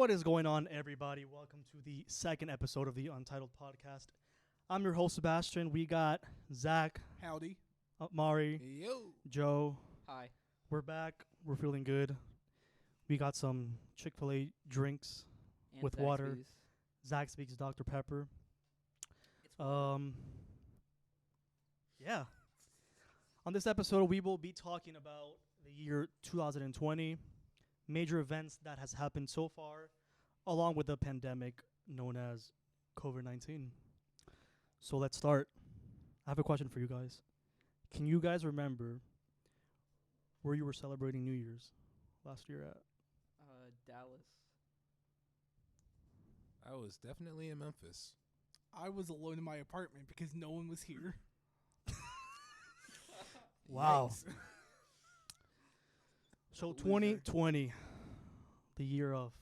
What is going on, everybody? Welcome to the second episode of the Untitled podcast. I'm your host, Sebastian. We got Zach, Howdy. Mari, Yo. Joe. Hi. We're back. We're feeling good. We got some Chick-fil-A drinks And with water. Zaxby's. Zach speaks Dr. Pepper. It's water. Yeah. On this episode, we will be talking about the year 2020, major events that has happened so far, along with the pandemic known as COVID-19. So let's start. I have a question for you guys. Can you guys remember where you were celebrating New Year's last year at? Dallas. I was definitely in Memphis. I was alone in my apartment because no one was here. Wow. Yikes. So Loser. 2020, the year of,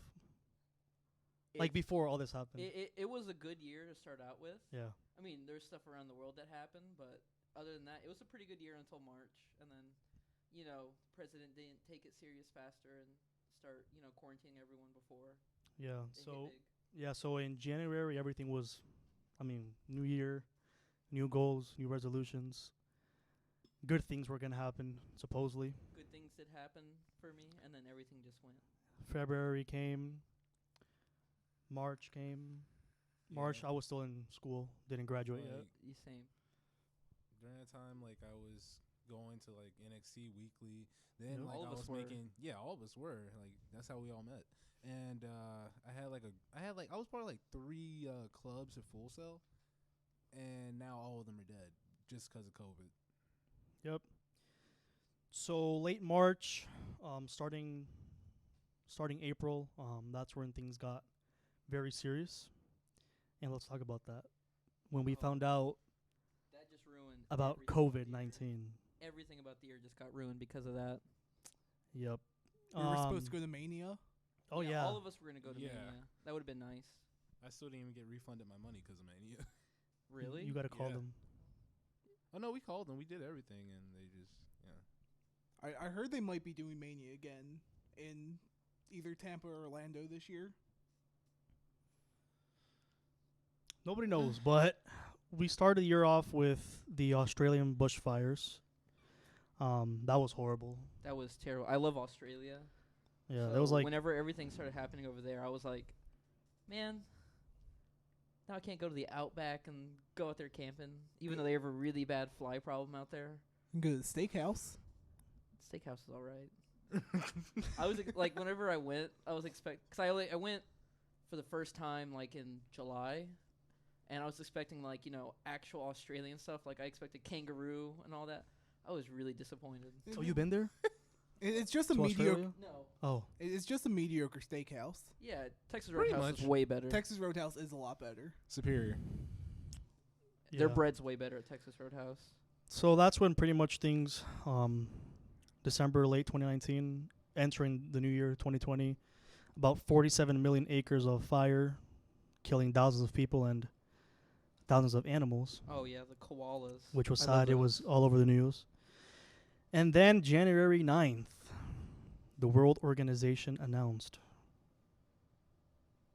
like It- before all this happened. It was a good year to start out with. Yeah. I mean, there's stuff around the world that happened, but other than that, it was a pretty good year until March. And then, the president didn't take it serious faster and start, quarantining everyone before. Yeah. They hit So big. so in January everything was, new year, new goals, new resolutions. Good things were gonna happen supposedly. Good things did happen for me, and then everything just went. February came. March came. March Yeah. I was still in school, didn't graduate yet. Like, You same. during that time, like I was going to like NXT weekly. Then Yeah. like All of I us was were. making all of us were. Like that's how we all met. And I was part of like 3 clubs at Full Sail, and now all of them are dead just because of COVID. Yep. So late March, starting April, that's when things got very serious. And let's talk about that. When we Oh. found out That just ruined about everything about the year. COVID-19. Everything about the year just got ruined because of that. Yep. We were supposed to go to Mania. Oh yeah. All of us were going to go to Yeah. Mania. That would have been nice. I still didn't even get refunded my money because of Mania. Really? You got to call Yeah. them. Oh no, we called them. We did everything, and they just I heard they might be doing Mania again in either Tampa or Orlando this year. Nobody knows, but we started the year off with the Australian bushfires. That was horrible. That was terrible. I love Australia. Yeah, So that was like whenever everything started happening over there, I was like, man, now I can't go to the Outback and go out there camping, even though they have a really bad fly problem out there. You can go to the steakhouse. Steakhouse is all right. I was like, whenever I went, I was because I went for the first time like in July, and I was expecting like actual Australian stuff. Like I expected kangaroo and all that. I was really disappointed. Oh, you been there? It's just a To mediocre. Australia? No, Oh, It's just a mediocre steakhouse. yeah, Texas Pretty Roadhouse is much. way better. Texas Roadhouse is a lot better. superior. yeah. Their bread's way better at Texas Roadhouse. So that's when pretty much things, December, late 2019, entering the new year, 2020, about 47 million acres of fire, killing thousands of people and thousands of animals, Oh yeah, the koalas. which was I love sad. It was those. all over the news. And then January 9th, the World Organization announced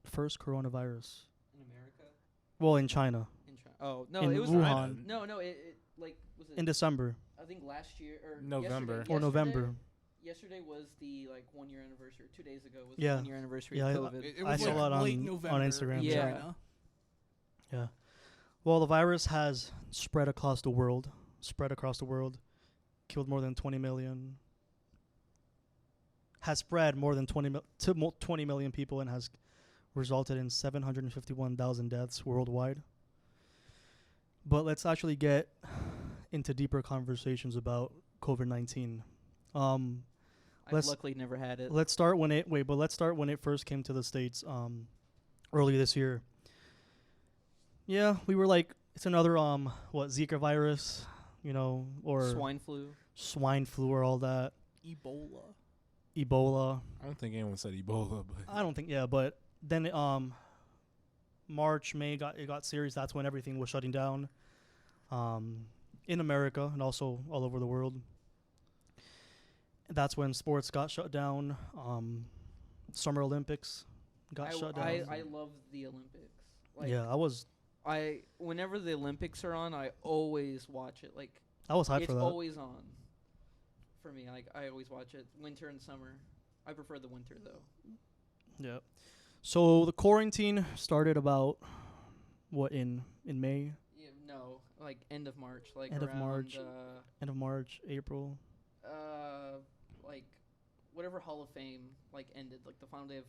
first coronavirus. in America. Well, in China, In China. Oh no, in it was Wuhan, no. It like was it? in December I think last year or November. yesterday- or November. Yesterday was the 1 year anniversary. 2 days ago was Yeah. the 1 year anniversary Yeah, of I- COVID. It I was saw like it late on November Instagram. in Yeah. China. Yeah. Well, the virus has spread across the world. Killed more than 20 million. Has spread more than 20 million people and has resulted in 751,000 deaths worldwide. But let's actually get into deeper conversations about COVID-19. I've let's- luckily never had it. Let's start when it first came to the States early this year. Yeah, we were like, it's another Zika virus, or Swine flu. or all that, Ebola. Ebola. I don't think anyone said Ebola, but I don't think but then March, May it got serious. That's when everything was shutting down in America and also all over the world. That's when sports got shut down. Summer Olympics got shut down. I love the Olympics. Like, yeah, whenever the Olympics are on, I always watch it. Like, I was hyped it's for that. always on for me. Like, I always watch it, winter and summer. I prefer the winter though. Yeah. So the quarantine started about what in May, Yeah, no, like end of March, like End of around, March. end of March, April. like whatever Hall of Fame like ended. Like the final day of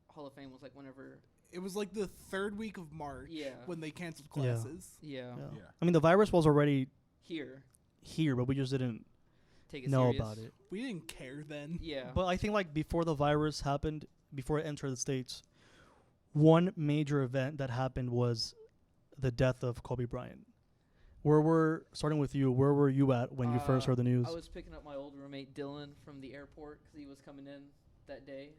Hall of Fame was like whenever. It was like the third week of March Yeah. when they canceled Yeah. classes. Yeah. Yeah. Yeah. I mean, the virus was already Here, here, but we just didn't take it know serious. about it. We didn't care then. Yeah. But I think like before the virus happened, before it entered the States, one major event that happened was the death of Kobe Bryant. Starting with you, where were you at when you first heard the news? I was picking up my old roommate Dylan from the airport because he was coming in that day,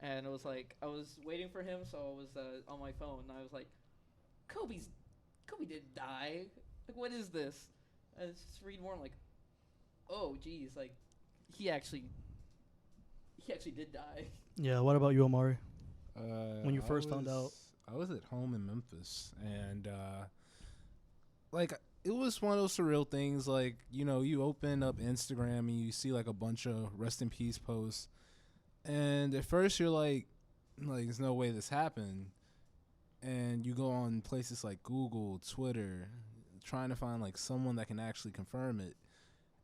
and it was like I was waiting for him, so I was on my phone. And I was like, Kobe didn't die. Like, what is this? And it's just read more. I'm like, oh, geez, like he actually did die. Yeah, what about you, Omari? When you I first found out? I was at home in Memphis, and like it was one of those surreal things. Like, you know, you open up Instagram and you see like a bunch of rest in peace posts, and at first you're like there's no way this happened, and you go on places like Google, Twitter, trying to find like someone that can actually confirm it,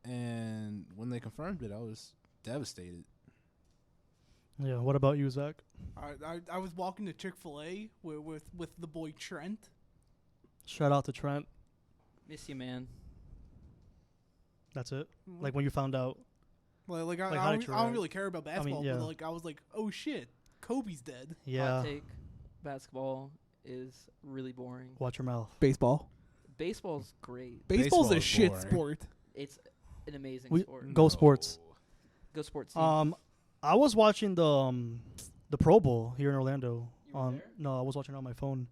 and when they confirmed it, I was devastated. Yeah, what about you, Zach? I was walking to Chick-fil-A with the boy Trent. Shout out to Trent. Miss you, man. That's it. Like when you found out. Like how I did you don't react? really care about basketball, yeah. but like I was like, oh shit, Kobe's dead. Yeah. Hot take: basketball is really boring. Watch your mouth. Baseball. Baseball's great. Baseball's a Baseball's shit boring. sport. It's an amazing We sport. go sports. Go sports team. I was watching the Pro Bowl here in Orlando. You were there? No, I was watching it on my phone,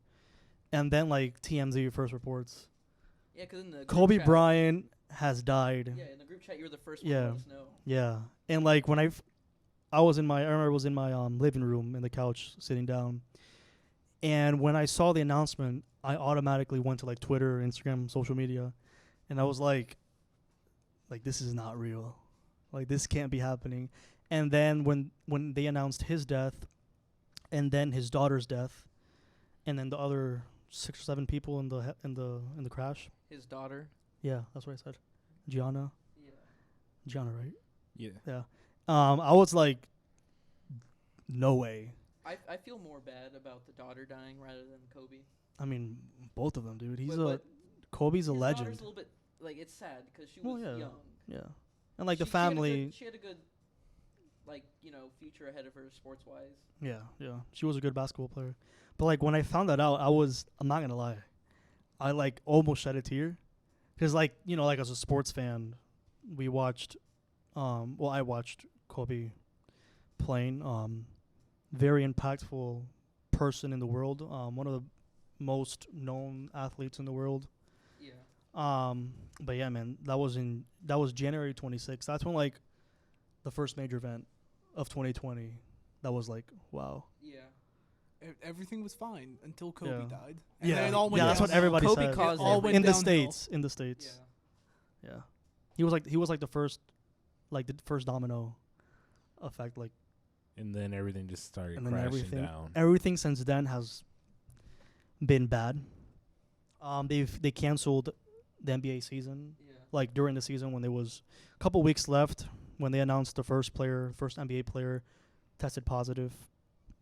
and then like TMZ first reports. Yeah, because in the group Kobe chat, Bryant has died. Yeah, in the group chat, you were the first one Yeah. to let us know. Yeah, and like when I remember I was in my living room in the couch sitting down, and when I saw the announcement, I automatically went to like Twitter, Instagram, social media, and I was like this is not real, like this can't be happening. And then when they announced his death, and then his daughter's death, and then the other 6 or 7 people in the crash. His daughter. Yeah, that's what I said. Gianna, right? Yeah. Yeah. I was like, no way. I feel more bad about the daughter dying rather than Kobe. I mean, both of them, dude. But Kobe's a his legend. daughter's a little bit like it's sad because she Well, was yeah. young. Yeah. And like the She had a family. good- She had a good, like, future ahead of her sports wise. Yeah. She was a good basketball player. But like when I found that out, I'm not gonna lie, I like almost shed a tear, because like like as a sports fan, we watched, I watched Kobe playing. Very impactful person in the world. One of the most known athletes in the world. Yeah. But yeah, man, that was January 26th. That's when like the first major event of 2020. That was like, wow. Yeah. Everything was fine until Kobe Yeah. died. And Yeah. then it all went Yeah, that's what downhill. everybody Kobe said. caused It all everything. went In the downhill. states. In the states. Yeah. Yeah. He was like the first domino effect, like, And then everything just started and then crashing down. everything since then has been bad. They canceled the NBA season, Yeah. like during the season when there was a couple weeks left, when they announced the first NBA player tested positive,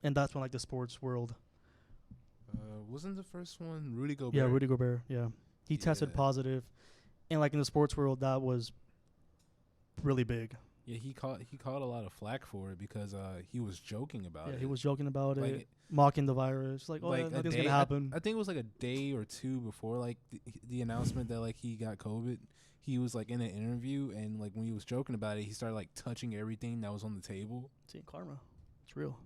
and that's when like the sports world. Wasn't the first one Rudy Gobert? Yeah, Rudy Gobert. Yeah, he tested Yeah. positive, and like in the sports world, that was really big. Yeah, he caught a lot of flack for it because he was joking about Yeah, it. he was joking about Like, it, mocking the virus, like, oh, like a nothing's day- gonna happen. I think it was like a day or two before like the announcement that like he got COVID. He was like in an interview, and like when he was joking about it, he started like touching everything that was on the table. See, karma, it's real.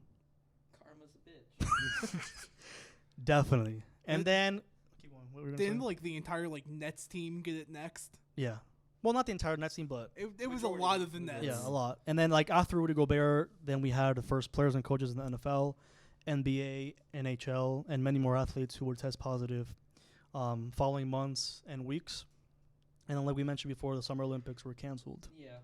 Karma's a bitch. Definitely. And It- then keep going. What were you gonna Didn't say? like the entire like Nets team get it next? Yeah. Well, not the entire Nets team, but It was a Majority lot of of the the Nets. yeah, a lot. And then like after Rudy Gobert, then we had the first players and coaches in the NFL, NBA, NHL, and many more athletes who were test positive following months and weeks. And then, like we mentioned before, the Summer Olympics were canceled. Yeah,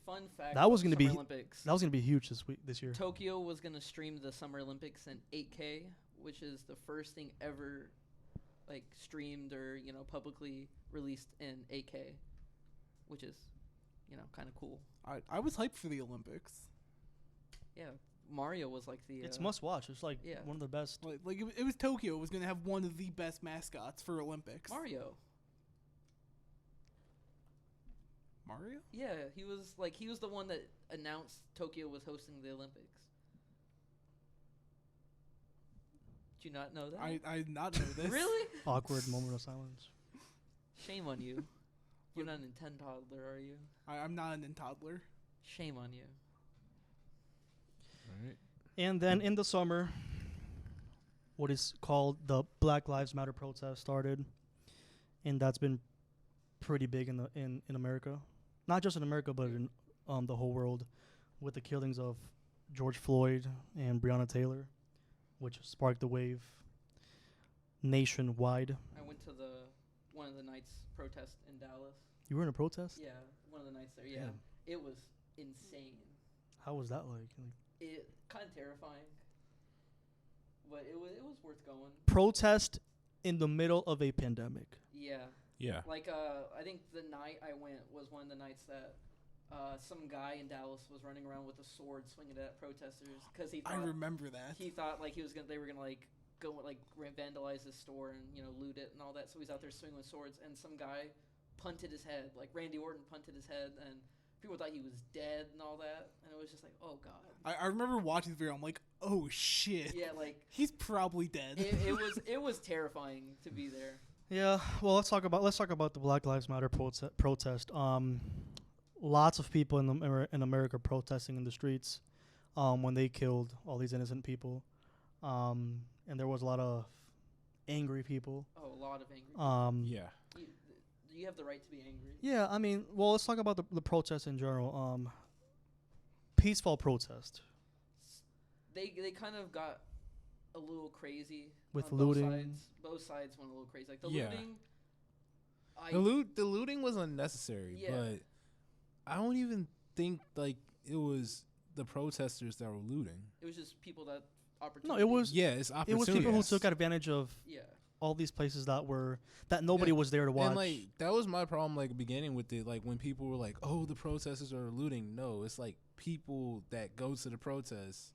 fun fact. That was going gonna to be- Olympics. That was going to be huge this year. Tokyo was going to stream the Summer Olympics in 8K, which is the first thing ever, like streamed or publicly released in 8K, which is, kind of cool. I was hyped for the Olympics. Yeah, Mario was like the. It's must watch. It's like yeah. one of the best. Like it was Tokyo. It was going to have one of the best mascots for Olympics. Mario. Mario? Yeah, he was the one that announced Tokyo was hosting the Olympics. Did you not know that? I did not know this. Really? Awkward moment of silence. Shame on you. You're not an toddler, are you? I'm not an toddler. Shame on you. All right. And then in the summer, what is called the Black Lives Matter protest started, and that's been pretty big in America, not just in America but in the whole world, with the killings of George Floyd and Breonna Taylor, which sparked the wave nationwide. I went to one of the nights protest in Dallas. You were in a protest? Yeah, one of the nights there. Yeah, Damn. it was insane. How was that like? It kind of terrifying, but it was worth going. Protest in the middle of a pandemic. Yeah. Yeah. Like I think the night I went was one of the nights that some guy in Dallas was running around with a sword swinging it at protesters because he thought I remember that. he thought like they were gonna like go like vandalize his store and loot it and all that. So he's out there swinging with swords, and some guy punted his head, like Randy Orton punted his head, and people thought he was dead and all that, and it was just like, oh god. I remember watching the video. I'm like, oh shit. Yeah, like He's probably dead. it was terrifying to be there. Yeah, well, let's talk about the Black Lives Matter protest. Lots of people in America protesting in the streets when they killed all these innocent people, and there was a lot of angry people. Oh, a lot of angry. Yeah. You have the right to be angry. Yeah, I mean, well, let's talk about the protests in general. Peaceful protest They kind of got a little crazy with on looting. Both sides went a little crazy. Like the Yeah. looting. The looting was unnecessary, Yeah. but I don't even think like it was the protesters that were looting. It was just people that No, opportunity. it was Yeah, it's it opportunity. was people who took advantage of Yeah. all these places that nobody Yeah, was there to watch. And like that was my problem, like beginning with it, like when people were like, "Oh, the protesters are looting." No, it's like people that go to the protests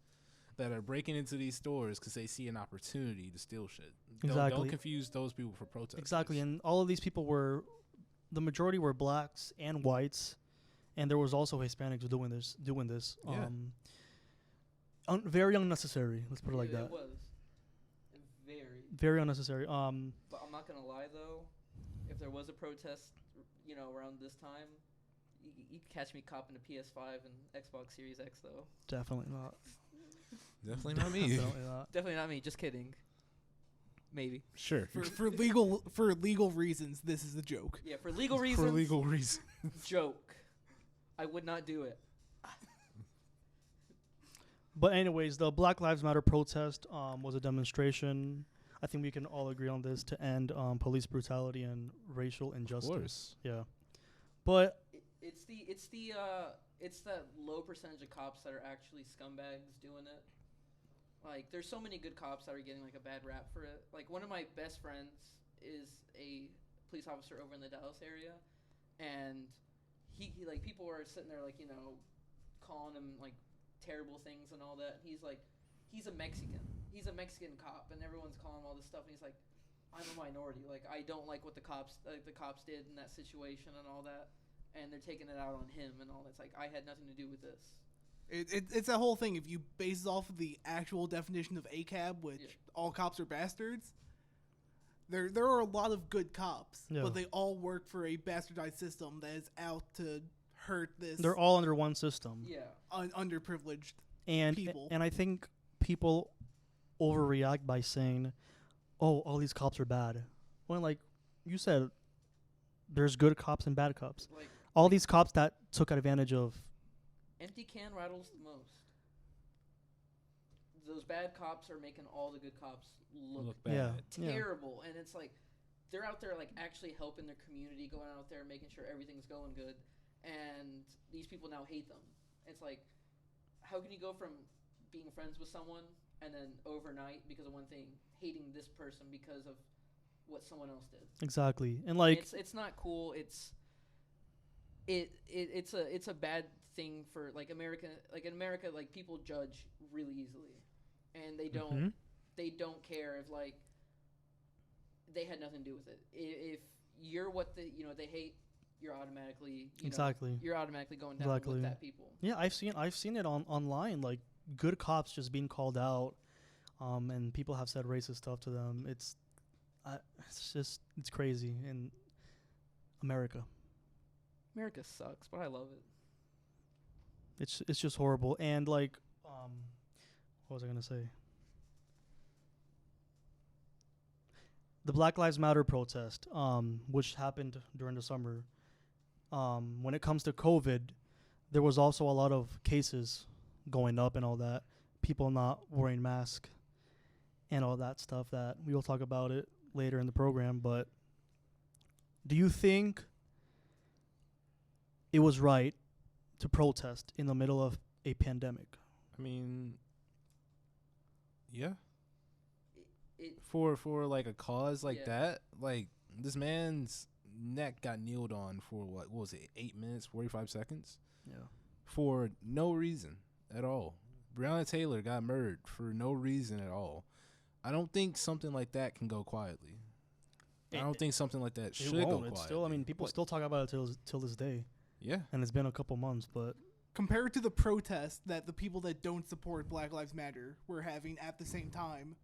that are breaking into these stores because they see an opportunity to steal shit. Exactly. Don't confuse those people for protesters. Exactly, and all of these people the majority were blacks and whites, and there was also Hispanics doing this. Yeah. Very unnecessary. Let's put it like that. It was very. Very unnecessary. But I'm not gonna lie though, if there was a protest, around this time, you could catch me copping a PS5 and Xbox Series X though. Definitely not. Definitely not me. Definitely not. Definitely not me. Just kidding. Maybe. Sure. for legal reasons, this is a joke. Yeah, for legal reasons. For legal reasons. Joke. I would not do it. But anyways, the Black Lives Matter protest was a demonstration. I think we can all agree on this to end police brutality and racial injustice. Of course. Yeah, but It's that low percentage of cops that are actually scumbags doing it. Like, there's so many good cops that are getting like a bad rap for it. Like, one of my best friends is a police officer over in the Dallas area, and he like people are sitting there like calling him like terrible things and all that. He's like, he's a Mexican cop, and everyone's calling him all this stuff, and he's like, I'm a minority. Like, I don't like what the cops did in that situation and all that, and they're taking it out on him and all that. It's like, I had nothing to do with this. It's that whole thing. If you base it off of the actual definition of ACAB, which all cops are bastards, there are a lot of good cops, but they all work for a bastardized system that is out to hurt this. they're all under one system. Yeah. Underprivileged And people. and I think people overreact by saying, "Oh, all these cops are bad." When, like you said, there's good cops and bad cops. Like, All these cops that took advantage of. empty can rattles the most. those bad cops are making all the good cops look bad. terrible. And it's like they're out there like actually helping their community, going out there making sure everything's going good, and these people now hate them. It's like, how can you go from being friends with someone and then overnight, because of one thing, hating this person because of what someone else did? Exactly. And like it's not cool. It's a bad thing for like America. Like in America, like people judge really easily, and they don't care if like they had nothing to do with it. If you're what they hate, you're automatically you're automatically going down with that people. Yeah, I've seen it online, like good cops just being called out, and people have said racist stuff to them. It's crazy in America. America sucks, but I love it. It's just horrible. And like, what was I gonna say? The Black Lives Matter protest, which happened during the summer. When it comes to COVID, there was also a lot of cases going up and all that. People not wearing masks and all that stuff. That we will talk about it later in the program. But do you think it was right to protest in the middle of a pandemic? I mean, yeah. For like a cause like that, like this man's neck got kneeled on for what was it, 8 minutes 45 seconds? Yeah. For no reason at all. Breonna Taylor got murdered for no reason at all. I don't think something like that can go quietly. I don't think something like that should go quietly. Still, I mean, people still talk about it till this day. Yeah. And it's been a couple months, but compared to the protest that the people that don't support Black Lives Matter were having at the same time,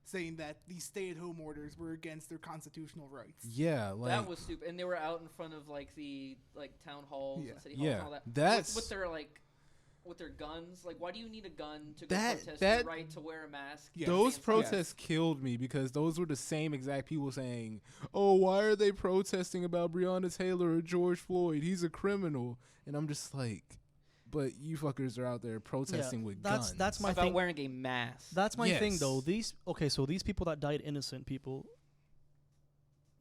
saying that these stay-at-home orders were against their constitutional rights. Yeah, like that was stupid. And they were out in front of like the town halls and city halls and all that. That's with their guns. Like, why do you need a gun to go protest your right to wear a mask? Yeah. Those protests killed me because those were the same exact people saying, "Oh, why are they protesting about Breonna Taylor or George Floyd? He's a criminal." And I'm just like, but you fuckers are out there protesting with guns. That's my about thing. Wearing a mask. That's my thing, though. These people that died, innocent people.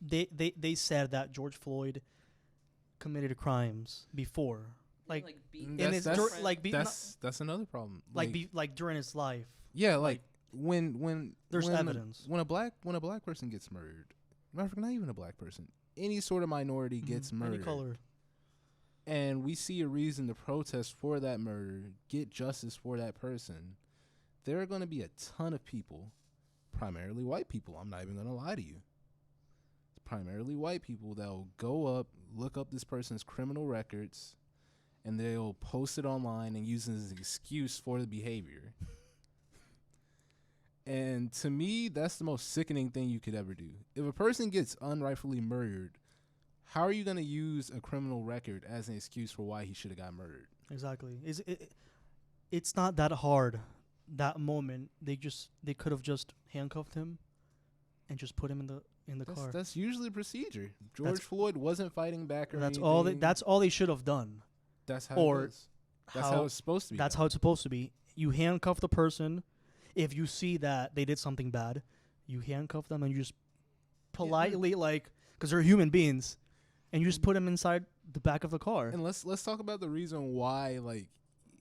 They said that George Floyd committed crimes before, that's another problem. Like during his life. Yeah, like when there's evidence. When a black person gets murdered, not even a black person, any sort of minority gets murdered. Any color. And we see a reason to protest for that murder, get justice for that person, there are going to be a ton of people, primarily white people, I'm not even going to lie to you, primarily white people that will go up, look up this person's criminal records, and they'll post it online and use it as an excuse for the behavior. And to me, that's the most sickening thing you could ever do. If a person gets unrightfully murdered, how are you going to use a criminal record as an excuse for why he should have got murdered? Exactly. It's not that hard. That moment, they could have just handcuffed him and just put him in the car. That's usually the procedure. George Floyd wasn't fighting back or anything. That's all they should have done. That's how it is. That's how it's supposed to be. That's how it's supposed to be. You handcuff the person. If you see that they did something bad, you handcuff them and you just politely, because they're human beings, and you just put them inside the back of the car. And let's talk about the reason why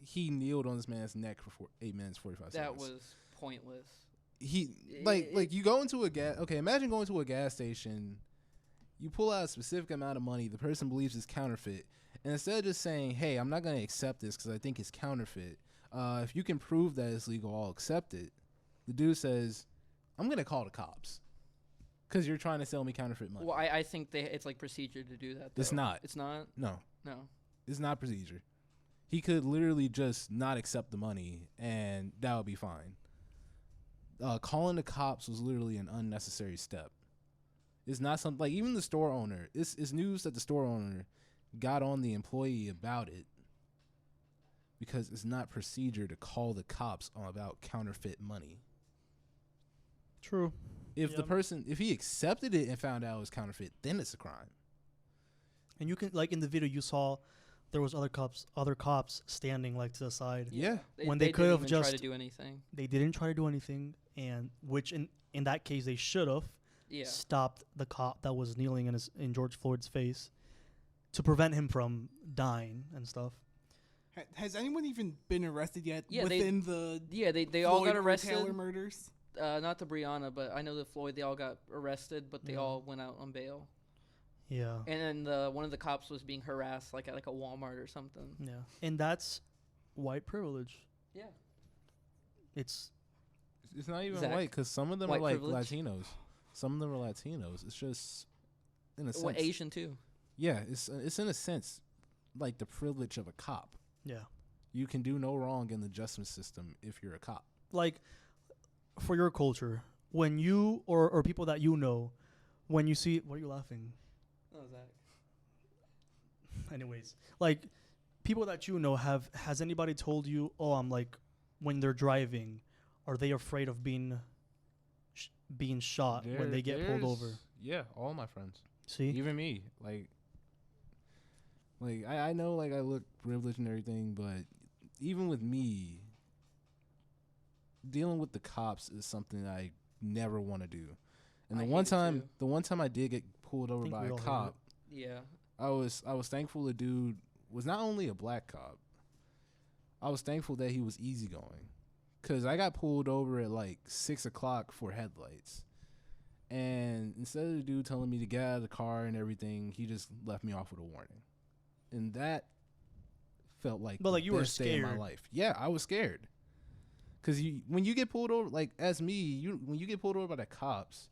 he kneeled on this man's neck for 8 minutes 45 seconds. That was pointless. You go into imagine going to a gas station, you pull out a specific amount of money, the person believes it's counterfeit, and instead of just saying, "Hey, I'm not going to accept this because I think it's counterfeit. If you can prove that it's legal, I'll accept it." The dude says, "I'm going to call the cops because you're trying to sell me counterfeit money." Well, I think it's like procedure to do that, though. It's not. It's not? No. No. It's not procedure. He could literally just not accept the money, and that would be fine. Calling the cops was literally an unnecessary step. It's not something, even the store owner, it's news that the store owner got on the employee about it because it's not procedure to call the cops about counterfeit money. True. If if he accepted it and found out it was counterfeit, then it's a crime. And you can, in the video you saw, there was other cops standing like to the side. Yeah. When they could didn't have even try just- to do anything. They didn't try to do anything, and which in that case they should have Yeah. stopped the cop that was kneeling in George Floyd's face to prevent him from dying and stuff. Has anyone even been arrested yet Yeah, within the Yeah, they all got Floyd or arrested. Taylor murders? Not the Breonna, but I know the Floyd. They all got arrested, but they Yeah. all went out on bail. Yeah. And then one of the cops was being harassed, like at like a Walmart or something. Yeah. And that's white privilege. Yeah. It's It's not even Zach, white because some of them white are like privilege? Latinos. Some of them are Latinos. It's just in a sense. What, Asian too? Yeah, it's in a sense like the privilege of a cop. yeah. You can do no wrong in the justice system if you're a cop. Like for your culture, when you or people that you know, when you see, what are you laughing? Oh, Zach. Anyways, like people that you know has anybody told you, oh, I'm like, when they're driving, are they afraid of being shot when they get pulled over? Yeah, all my friends, See? even me. Like I know, like I look privileged and everything, but even with me, dealing with the cops is something I never want to do. And I the one hate it too. time I did get pulled over Think by we a all hate cop, Yeah. I was thankful the dude was not only a black cop. I was thankful that he was easygoing, cause I got pulled over at like 6 o'clock for headlights, and instead of the dude telling me to get out of the car and everything, he just left me off with a warning, and that felt like But, the like, you were best day of my scared. life. Yeah, I was scared, cause when you get pulled over, like as me, when you get pulled over by the cops,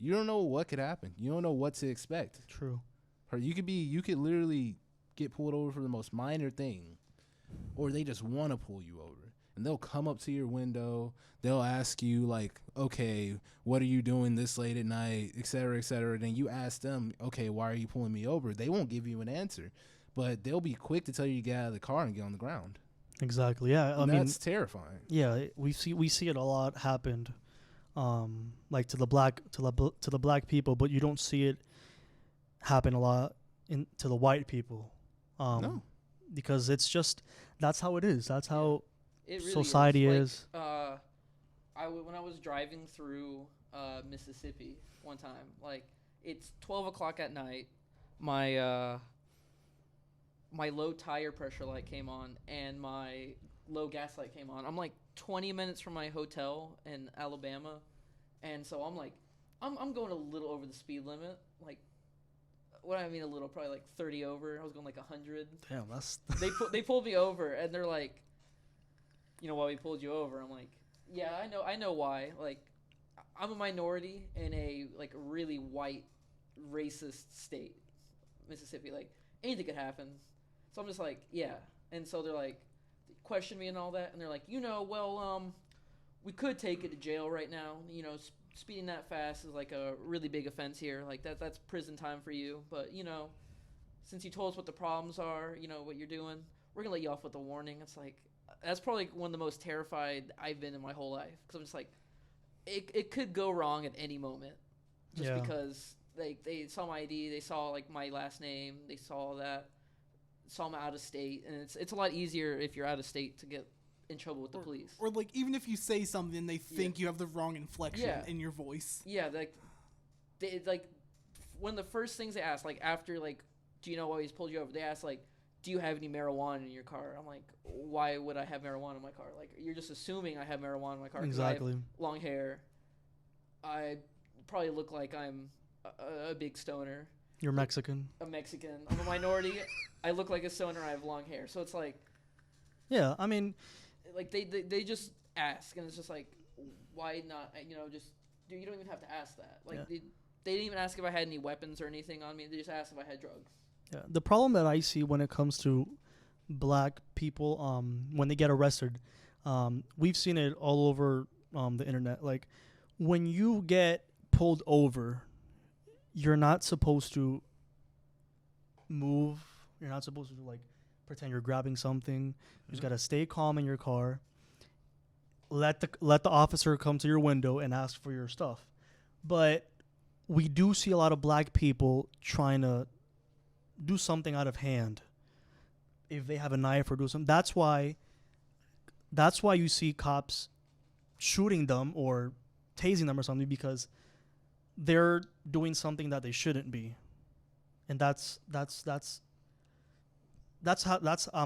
you don't know what could happen. You don't know what to expect. True. Or you could literally get pulled over for the most minor thing, or they just want to pull you over, and they'll come up to your window. They'll ask you like, okay, what are you doing this late at night, et cetera, et cetera. Then you ask them, okay, why are you pulling me over? They won't give you an answer, but they'll be quick to tell you to get out of the car and get on the ground. Exactly. Yeah. I And mean, that's terrifying. yeah, we see it a lot happened, like to the black people, but you don't see it happen a lot to the white people. No. Because it's just that's how it is. That's how It really society is. Like, when I was driving through Mississippi one time, like it's 12 o'clock at night, my my low tire pressure light came on and my low gas light came on. I'm like 20 minutes from my hotel in Alabama, and so I'm like, I'm going a little over the speed limit, like. What I mean a little, probably like 30 over. I was going like 100. Damn, that's They pulled me over and they're like, you know why we pulled you over? I'm like, yeah, I know why. Like, I'm a minority in a like really white, racist state, Mississippi. Like anything could happen. So I'm just like, yeah. And so they're like, question me and all that, and they're like, we could take you to jail right now. You know, speeding that fast is like a really big offense here. Like that's prison time for you. But since you told us what the problems are, what you're doing, we're gonna let you off with a warning. It's like that's probably one of the most terrified I've been in my whole life, because I'm just like, it could go wrong at any moment, just Yeah. because they saw my ID, they saw like my last name, they saw I'm out of state, and it's a lot easier if you're out of state to get in trouble with the police. Or like even if you say something, they think you have the wrong inflection in your voice. Yeah, one of the first things they ask, like after like, do you know why he's pulled you over? They ask like, do you have any marijuana in your car? I'm like, why would I have marijuana in my car? Like, you're just assuming I have marijuana in my car. 'Cause exactly. I have long hair. I probably look like I'm a big stoner. You're Mexican. A Mexican. I'm a minority. I look like a stoner. I have long hair. So it's like, Yeah, I mean, like they just ask, and it's just like, why not? Just you don't even have to ask that. Like Yeah. they didn't even ask if I had any weapons or anything on me. They just asked if I had drugs. yeah, the problem that I see when it comes to black people, when they get arrested, we've seen it all over the internet. Like, when you get pulled over, you're not supposed to move. You're not supposed to like pretend you're grabbing something. You just gotta stay calm in your car. Let the officer come to your window and ask for your stuff. But we do see a lot of black people trying to do something out of hand. if they have a knife or do something. That's why you see cops shooting them or tasing them or something, because they're doing something that they shouldn't be. And that's how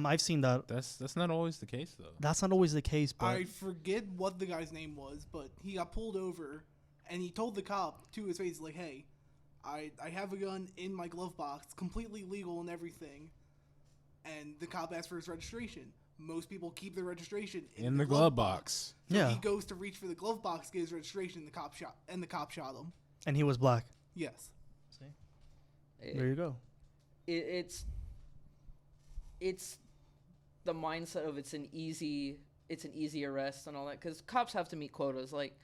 I've seen that. That's not always the case though. That's not always the case, but I forget what the guy's name was, but he got pulled over and he told the cop to his face, like, hey, I have a gun in my glove box, completely legal and everything. And the cop asked for his registration. Most people keep their registration in the glove box. So yeah. he goes to reach for the glove box, get his registration, and the cop shot him. And he was black. Yes. See? There you go. It's the mindset of it's an easy arrest and all that, because cops have to meet quotas. Like,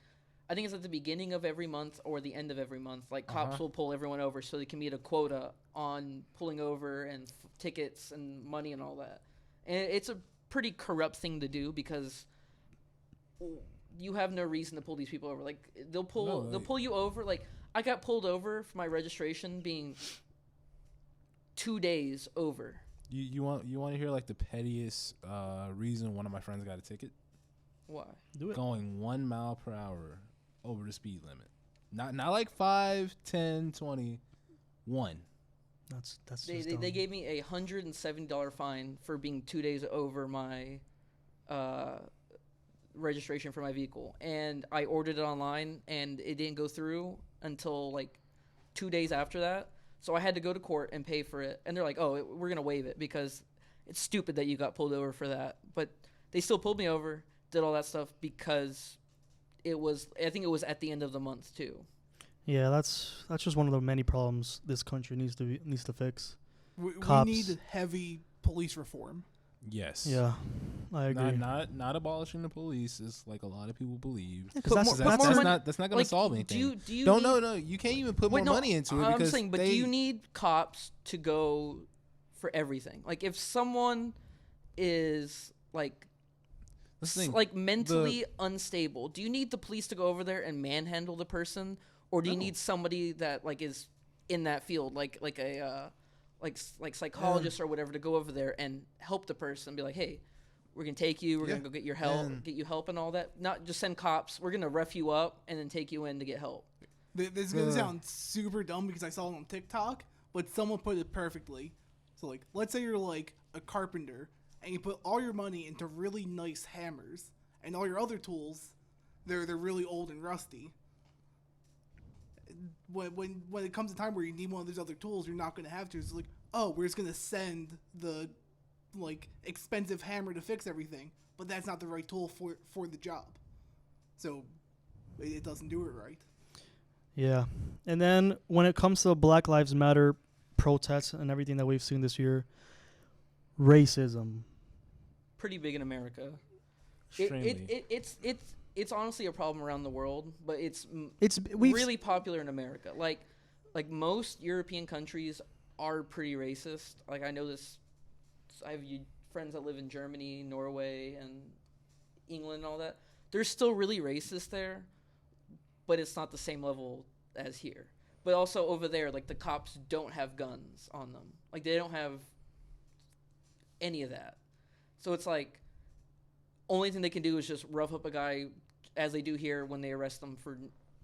I think it's at the beginning of every month or the end of every month. Like, cops will pull everyone over so they can meet a quota on pulling over and tickets and money and all that. And it's a pretty corrupt thing to do, because you have no reason to pull these people over. Like, they'll pull you over. Like, I got pulled over for my registration being 2 days over. You want to hear like the pettiest reason one of my friends got a ticket? Why? Do it. Going 1 mile per hour over the speed limit. Not like 5, 10, 20. 1. They gave me a $170 fine for being 2 days over my registration for my vehicle, and I ordered it online, and it didn't go through until like 2 days after that. So I had to go to court and pay for it, and they're like, "Oh, we're gonna waive it because it's stupid that you got pulled over for that." But they still pulled me over, did all that stuff because I think it was at the end of the month too. Yeah, that's just one of the many problems this country needs to fix. We Cops. need heavy police reform. Yes. Yeah, I agree. Not abolishing the police is like a lot of people believe. Yeah, That's not going to like, solve anything. Do you no. You can't even put more money into it. I'm because saying, but do you need cops to go for everything? Like, if someone is like mentally unstable, do you need the police to go over there and manhandle the person, or do you need somebody that like is in that field, like a psychologists or whatever, to go over there and help the person, be like, hey, we're gonna take you, we're gonna go get you help and all that. Not just send cops. We're gonna rough you up and then take you in to get help. This is gonna sound super dumb because I saw it on TikTok, but someone put it perfectly. So like, let's say you're like a carpenter and you put all your money into really nice hammers, and all your other tools, they're really old and rusty. When it comes to time where you need one of those other tools, you're not going to have to. It's like, oh, we're just going to send the like expensive hammer to fix everything, but that's not the right tool for the job. So it doesn't do it right. Yeah. And then when it comes to Black Lives Matter protests and everything that we've seen this year, racism. Pretty big in America. Extremely. It's honestly a problem around the world, but it's we've really popular in America. Like most European countries are pretty racist. Like, I know this. I have friends that live in Germany, Norway, and England and all that. They're still really racist there, but it's not the same level as here. But also over there, like, the cops don't have guns on them. Like, they don't have any of that. So it's like, only thing they can do is just rough up a guy, as they do here when they arrest them for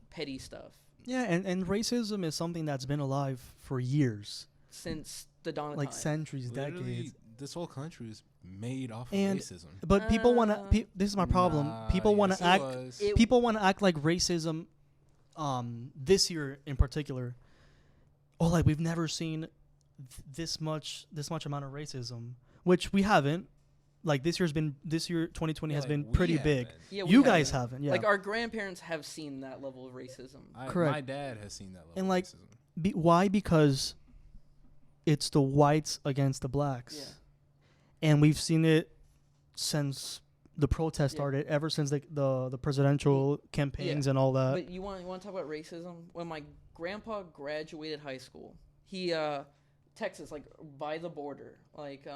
petty stuff. Yeah, and racism is something that's been alive for years. Since the dawn of like time. Centuries, Literally, decades. This whole country is made off of And racism. But people want to. This is my problem. People want to act. People want to act like racism. This year in particular. Oh, like we've never seen this much amount of racism, which we haven't. Like this year 2020 has been pretty big. Yeah, you guys haven't. Yeah. Like our grandparents have seen that level of racism. Correct. My dad has seen that level and of like, racism. Why? Because it's the whites against the blacks. Yeah. And we've seen it since the protest started, ever since the presidential campaigns and all that. But you want to talk about racism? When my grandpa graduated high school, he Texas, like by the border, like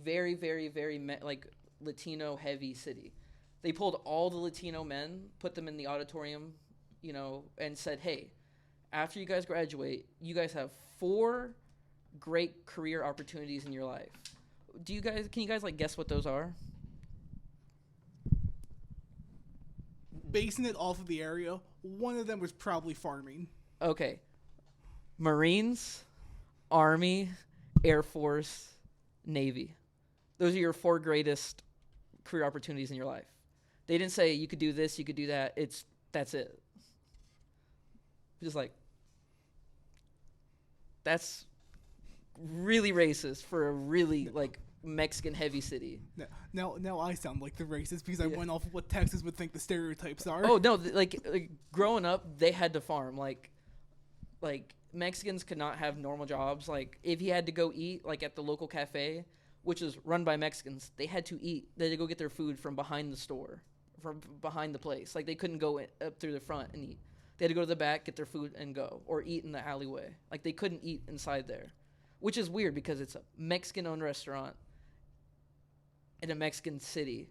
very, very, very like Latino heavy city. They pulled all the Latino men, put them in the auditorium, and said, hey, after you guys graduate, you guys have 4 great career opportunities in your life. Can you guys like guess what those are? Basing it off of the area, one of them was probably farming. Okay. Marines, Army, Air Force, Navy. Those are your 4 greatest career opportunities in your life. They didn't say you could do this, you could do that. That's it. Just like, that's really racist for a really like Mexican heavy city. Now I sound like the racist because I went off of what Texas would think the stereotypes are. Oh no, like growing up, they had to farm. Like Mexicans could not have normal jobs. Like if he had to go eat like at the local cafe, which is run by Mexicans, they had to eat. They had to go get their food from behind the store, from behind the place. Like they couldn't go up through the front and eat. They had to go to the back, get their food, and go, or eat in the alleyway. Like they couldn't eat inside there, which is weird because it's a Mexican-owned restaurant in a Mexican city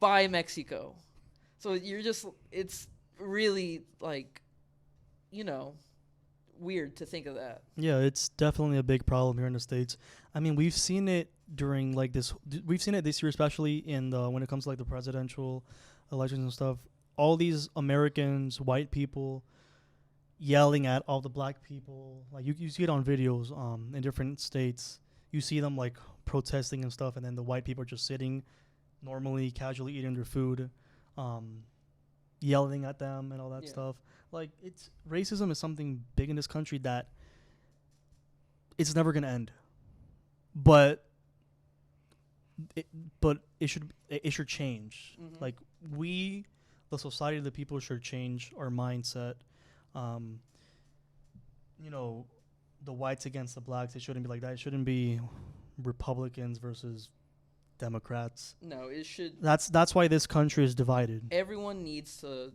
by Mexico. So it's really like, weird to think of that. Yeah, it's definitely a big problem here in the States. I mean, we've seen it during like this. We've seen it this year, especially when it comes to like the presidential elections and stuff. All these Americans, white people, yelling at all the black people. Like you see it on videos in different states. You see them like protesting and stuff, and then the white people are just sitting normally, casually eating their food, yelling at them and all that stuff. Like racism is something big in this country that it's never gonna end. But it should change. Mm-hmm. Like the society of the people should change our mindset. The whites against the blacks, it shouldn't be like that. It shouldn't be Republicans versus Democrats. No, it should. That's why this country is divided. Everyone needs to,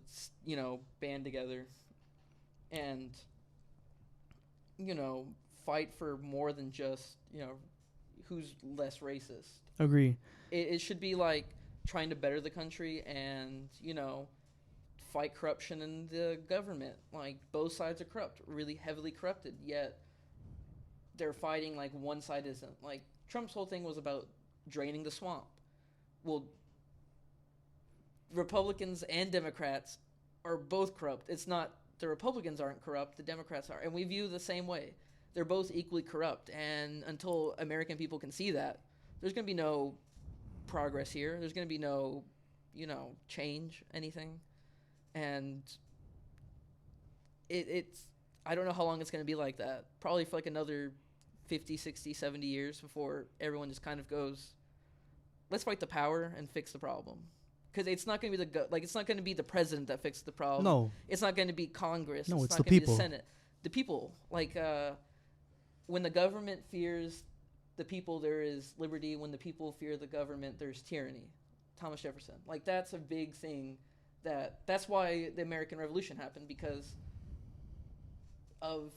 band together and, fight for more than just, who's less racist. Agree. It should be like trying to better the country and, fight corruption in the government. Like both sides are corrupt, really heavily corrupted, yet they're fighting like one side isn't. Like Trump's whole thing was about draining the swamp. Well, Republicans and Democrats are both corrupt. It's not the Republicans aren't corrupt, the Democrats are. And we view the same way. They're both equally corrupt. And until American people can see that, there's going to be no progress here. There's going to be no, change, anything. And it's I don't know how long it's going to be like that. Probably for like another 50, 60, 70 years before everyone just kind of goes, let's fight the power and fix the problem. Because it's not going to be it's not going to be the president that fixes the problem. No. It's not going to be Congress. No, it's not the gonna people. Be the Senate. The people. Like when the government fears the people, there is liberty. When the people fear the government, there's tyranny. Thomas Jefferson. Like that's a big thing. That's why the American Revolution happened, because of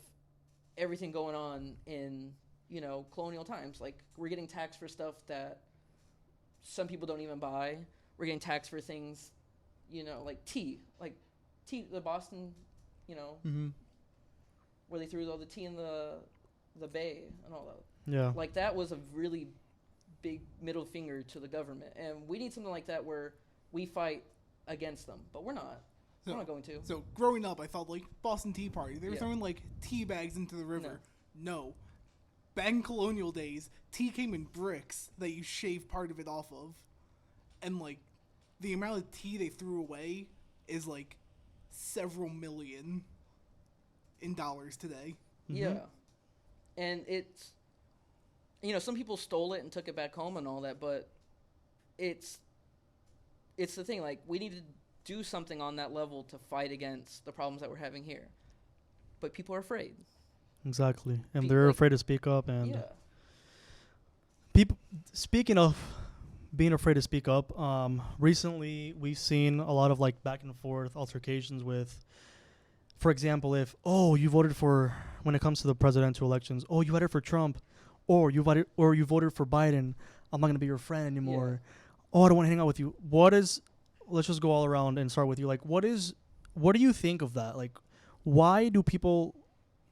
everything going on in, colonial times. Like we're getting taxed for stuff that some people don't even buy. We're getting taxed for things, like tea, the Boston, Mm-hmm. where they threw all the tea in the bay and all that. Yeah. Like that was a really big middle finger to the government, and we need something like that where we fight against them, but we're not. We're not going to. So growing up, I thought like Boston Tea Party. They were throwing like tea bags into the river. No. Back in colonial days, tea came in bricks that you shave part of it off of. And like the amount of tea they threw away is like several million in dollars today. Mm-hmm. Yeah. And it's, some people stole it and took it back home and all that, but it's the thing, like, we need to do something on that level to fight against the problems that we're having here. But people are afraid. Exactly. And they're afraid to speak up. And speaking of being afraid to speak up, recently we've seen a lot of like back and forth altercations with, for example, you voted for, when it comes to the presidential elections, you voted for Trump, or you voted for Biden, I'm not going to be your friend anymore. Yeah. I don't want to hang out with you. Let's just go all around and start with you. Like, what do you think of that? Like, why do people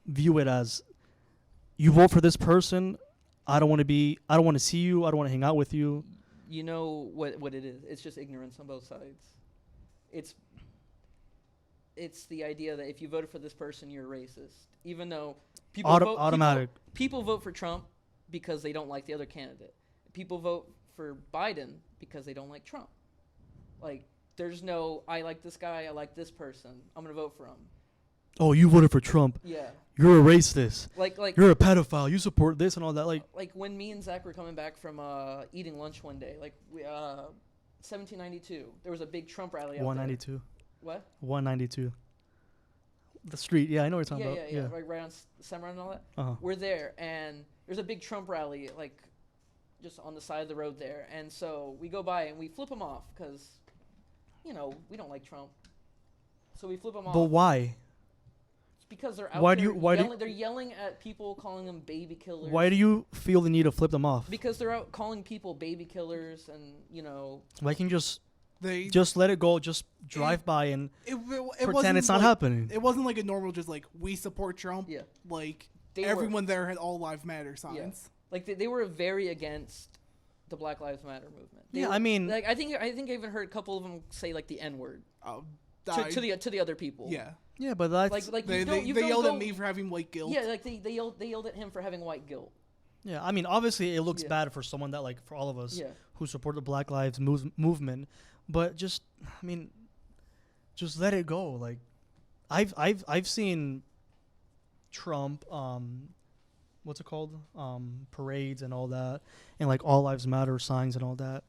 view it as you vote for this person. I don't want to see you. I don't want to hang out with you. You know what it is. It's just ignorance on both sides. It's the idea that if you voted for this person, you're racist. Even though automatic. People vote for Trump because they don't like the other candidate. People vote for Biden because they don't like Trump. Like, there's no, I like this guy, I like this person, I'm going to vote for him. Oh, you voted for Trump. Yeah. You're a racist. Like you're a pedophile. You support this and all that. Like when me and Zach were coming back from eating lunch one day, 1792, there was a big Trump rally out 192. there. What? 192. The street. Yeah, I know what you're talking about. Yeah. Right on Summer and all that. Uh-huh. We're there, and there's a big Trump rally, like, just on the side of the road there. And so we go by and we flip them off because, you know, we don't like Trump. So we flip them off. But why? It's because they're out they're yelling at people, calling them baby killers. Why do you feel the need to flip them off? Because they're out calling people baby killers and, you know. Why can't you just let it go, just drive by and pretend it's not happening. It wasn't like a normal just like, we support Trump. Yeah. Like, everyone there had all lives matter signs. Yeah. Like, they were very against the Black Lives Matter movement. I mean, like, I think I even heard a couple of them say, like, the N-word to the other people. Yeah. Yeah, but that's they yelled at me for having white guilt. Yeah, like they yelled at him for having white guilt. Yeah, I mean, obviously it looks bad for someone that, like, for all of us who support the Black Lives movement, but just let it go. Like, I've seen Trump what's it called, parades and all that, and like all lives matter signs and all that.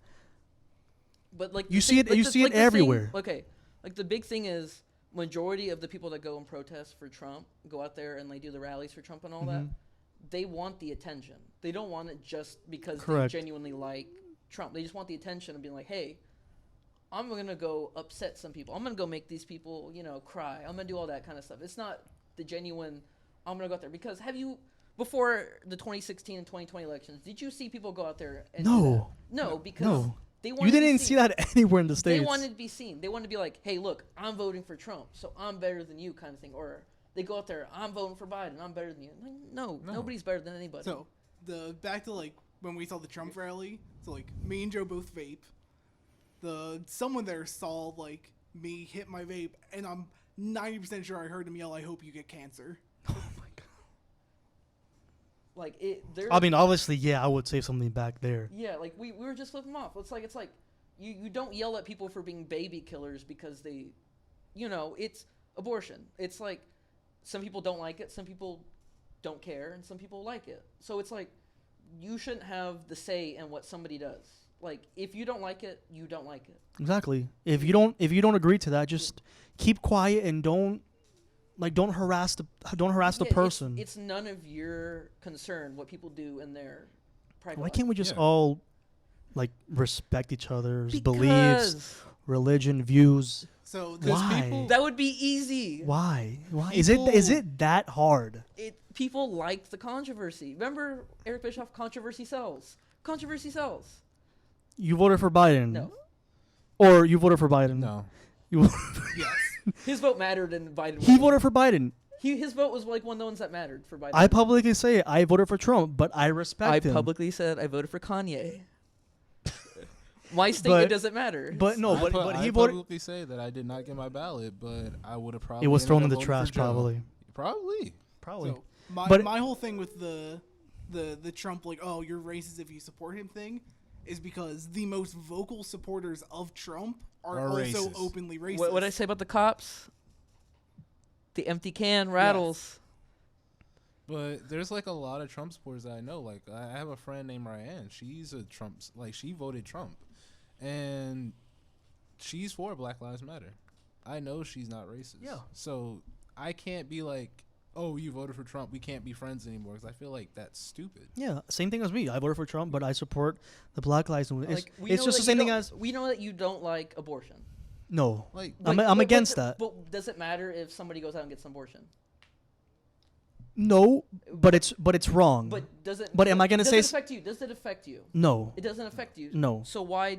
But like you see it everywhere. Okay, like the big thing is majority of the people that go and protest for Trump go out there and they do the rallies for Trump and all that. They want the attention. They don't want it just because they genuinely like Trump. They just want the attention of being like, hey, I'm going to go upset some people. I'm going to go make these people, you know, cry. I'm going to do all that kind of stuff. It's not the genuine, I'm going to go out there. Because before the 2016 and 2020 elections, did you see people go out there and do that? No, because they wanted you didn't see that anywhere in the States. They wanted to be seen. They wanted to be like, hey, look, I'm voting for Trump, so I'm better than you kind of thing. Or they go out there, I'm voting for Biden, I'm better than you. Like, no, nobody's better than anybody. So back to like when we saw the Trump rally, so like me and Joe both vape. Someone there saw like me hit my vape, and I'm 90% sure I heard him yell, "I hope you get cancer." Oh my god! Like I mean, obviously, yeah, I would say something back there. Yeah, like we were just flipping them off. It's like you don't yell at people for being baby killers because they, you know, it's abortion. It's like some people don't like it, some people don't care, and some people like it. So it's like you shouldn't have the say in what somebody does. Like, if you don't like it, you don't like it. Exactly. If you don't agree to that, just keep quiet and don't harass the person. It's none of your concern what people do in their private life. Why can't we just all like respect each other's beliefs, religion, views? So why? That would be easy. Why? Is it that hard? People like the controversy. Remember Eric Bischoff? Controversy sells. Controversy sells. You voted for Biden. No. Or you voted for Biden. No. Yes. His vote mattered and Biden. He voted for Biden. His vote was like one of the ones that mattered for Biden. I publicly say I voted for Trump, but I respect him. I publicly said I voted for Kanye. My statement doesn't matter. But no, I he voted. publicly say that I did not get my ballot, but I would have probably. It was thrown in the trash, probably. Probably. So my whole thing with the Trump, like, oh, you're racist if you support him thing, is because the most vocal supporters of Trump are also racist. Openly racist. What did I say about the cops? The empty can rattles. Yes. But there's like a lot of Trump supporters that I know. Like, I have a friend named Ryan. She's a Trump. Like, she voted Trump, and she's for Black Lives Matter. I know she's not racist. Yeah. So I can't be like, oh, you voted for Trump, we can't be friends anymore, because I feel like that's stupid. Yeah, same thing as me. I voted for Trump, but I support the Black Lives Matter. Like, It's just the same thing as... We know that you don't like abortion. No. Like, I'm against that. But does it matter if somebody goes out and gets an abortion? No, but it's wrong. But does it... But am I going to say... Does it affect you? Does it affect you? No. It doesn't affect you? No. So why...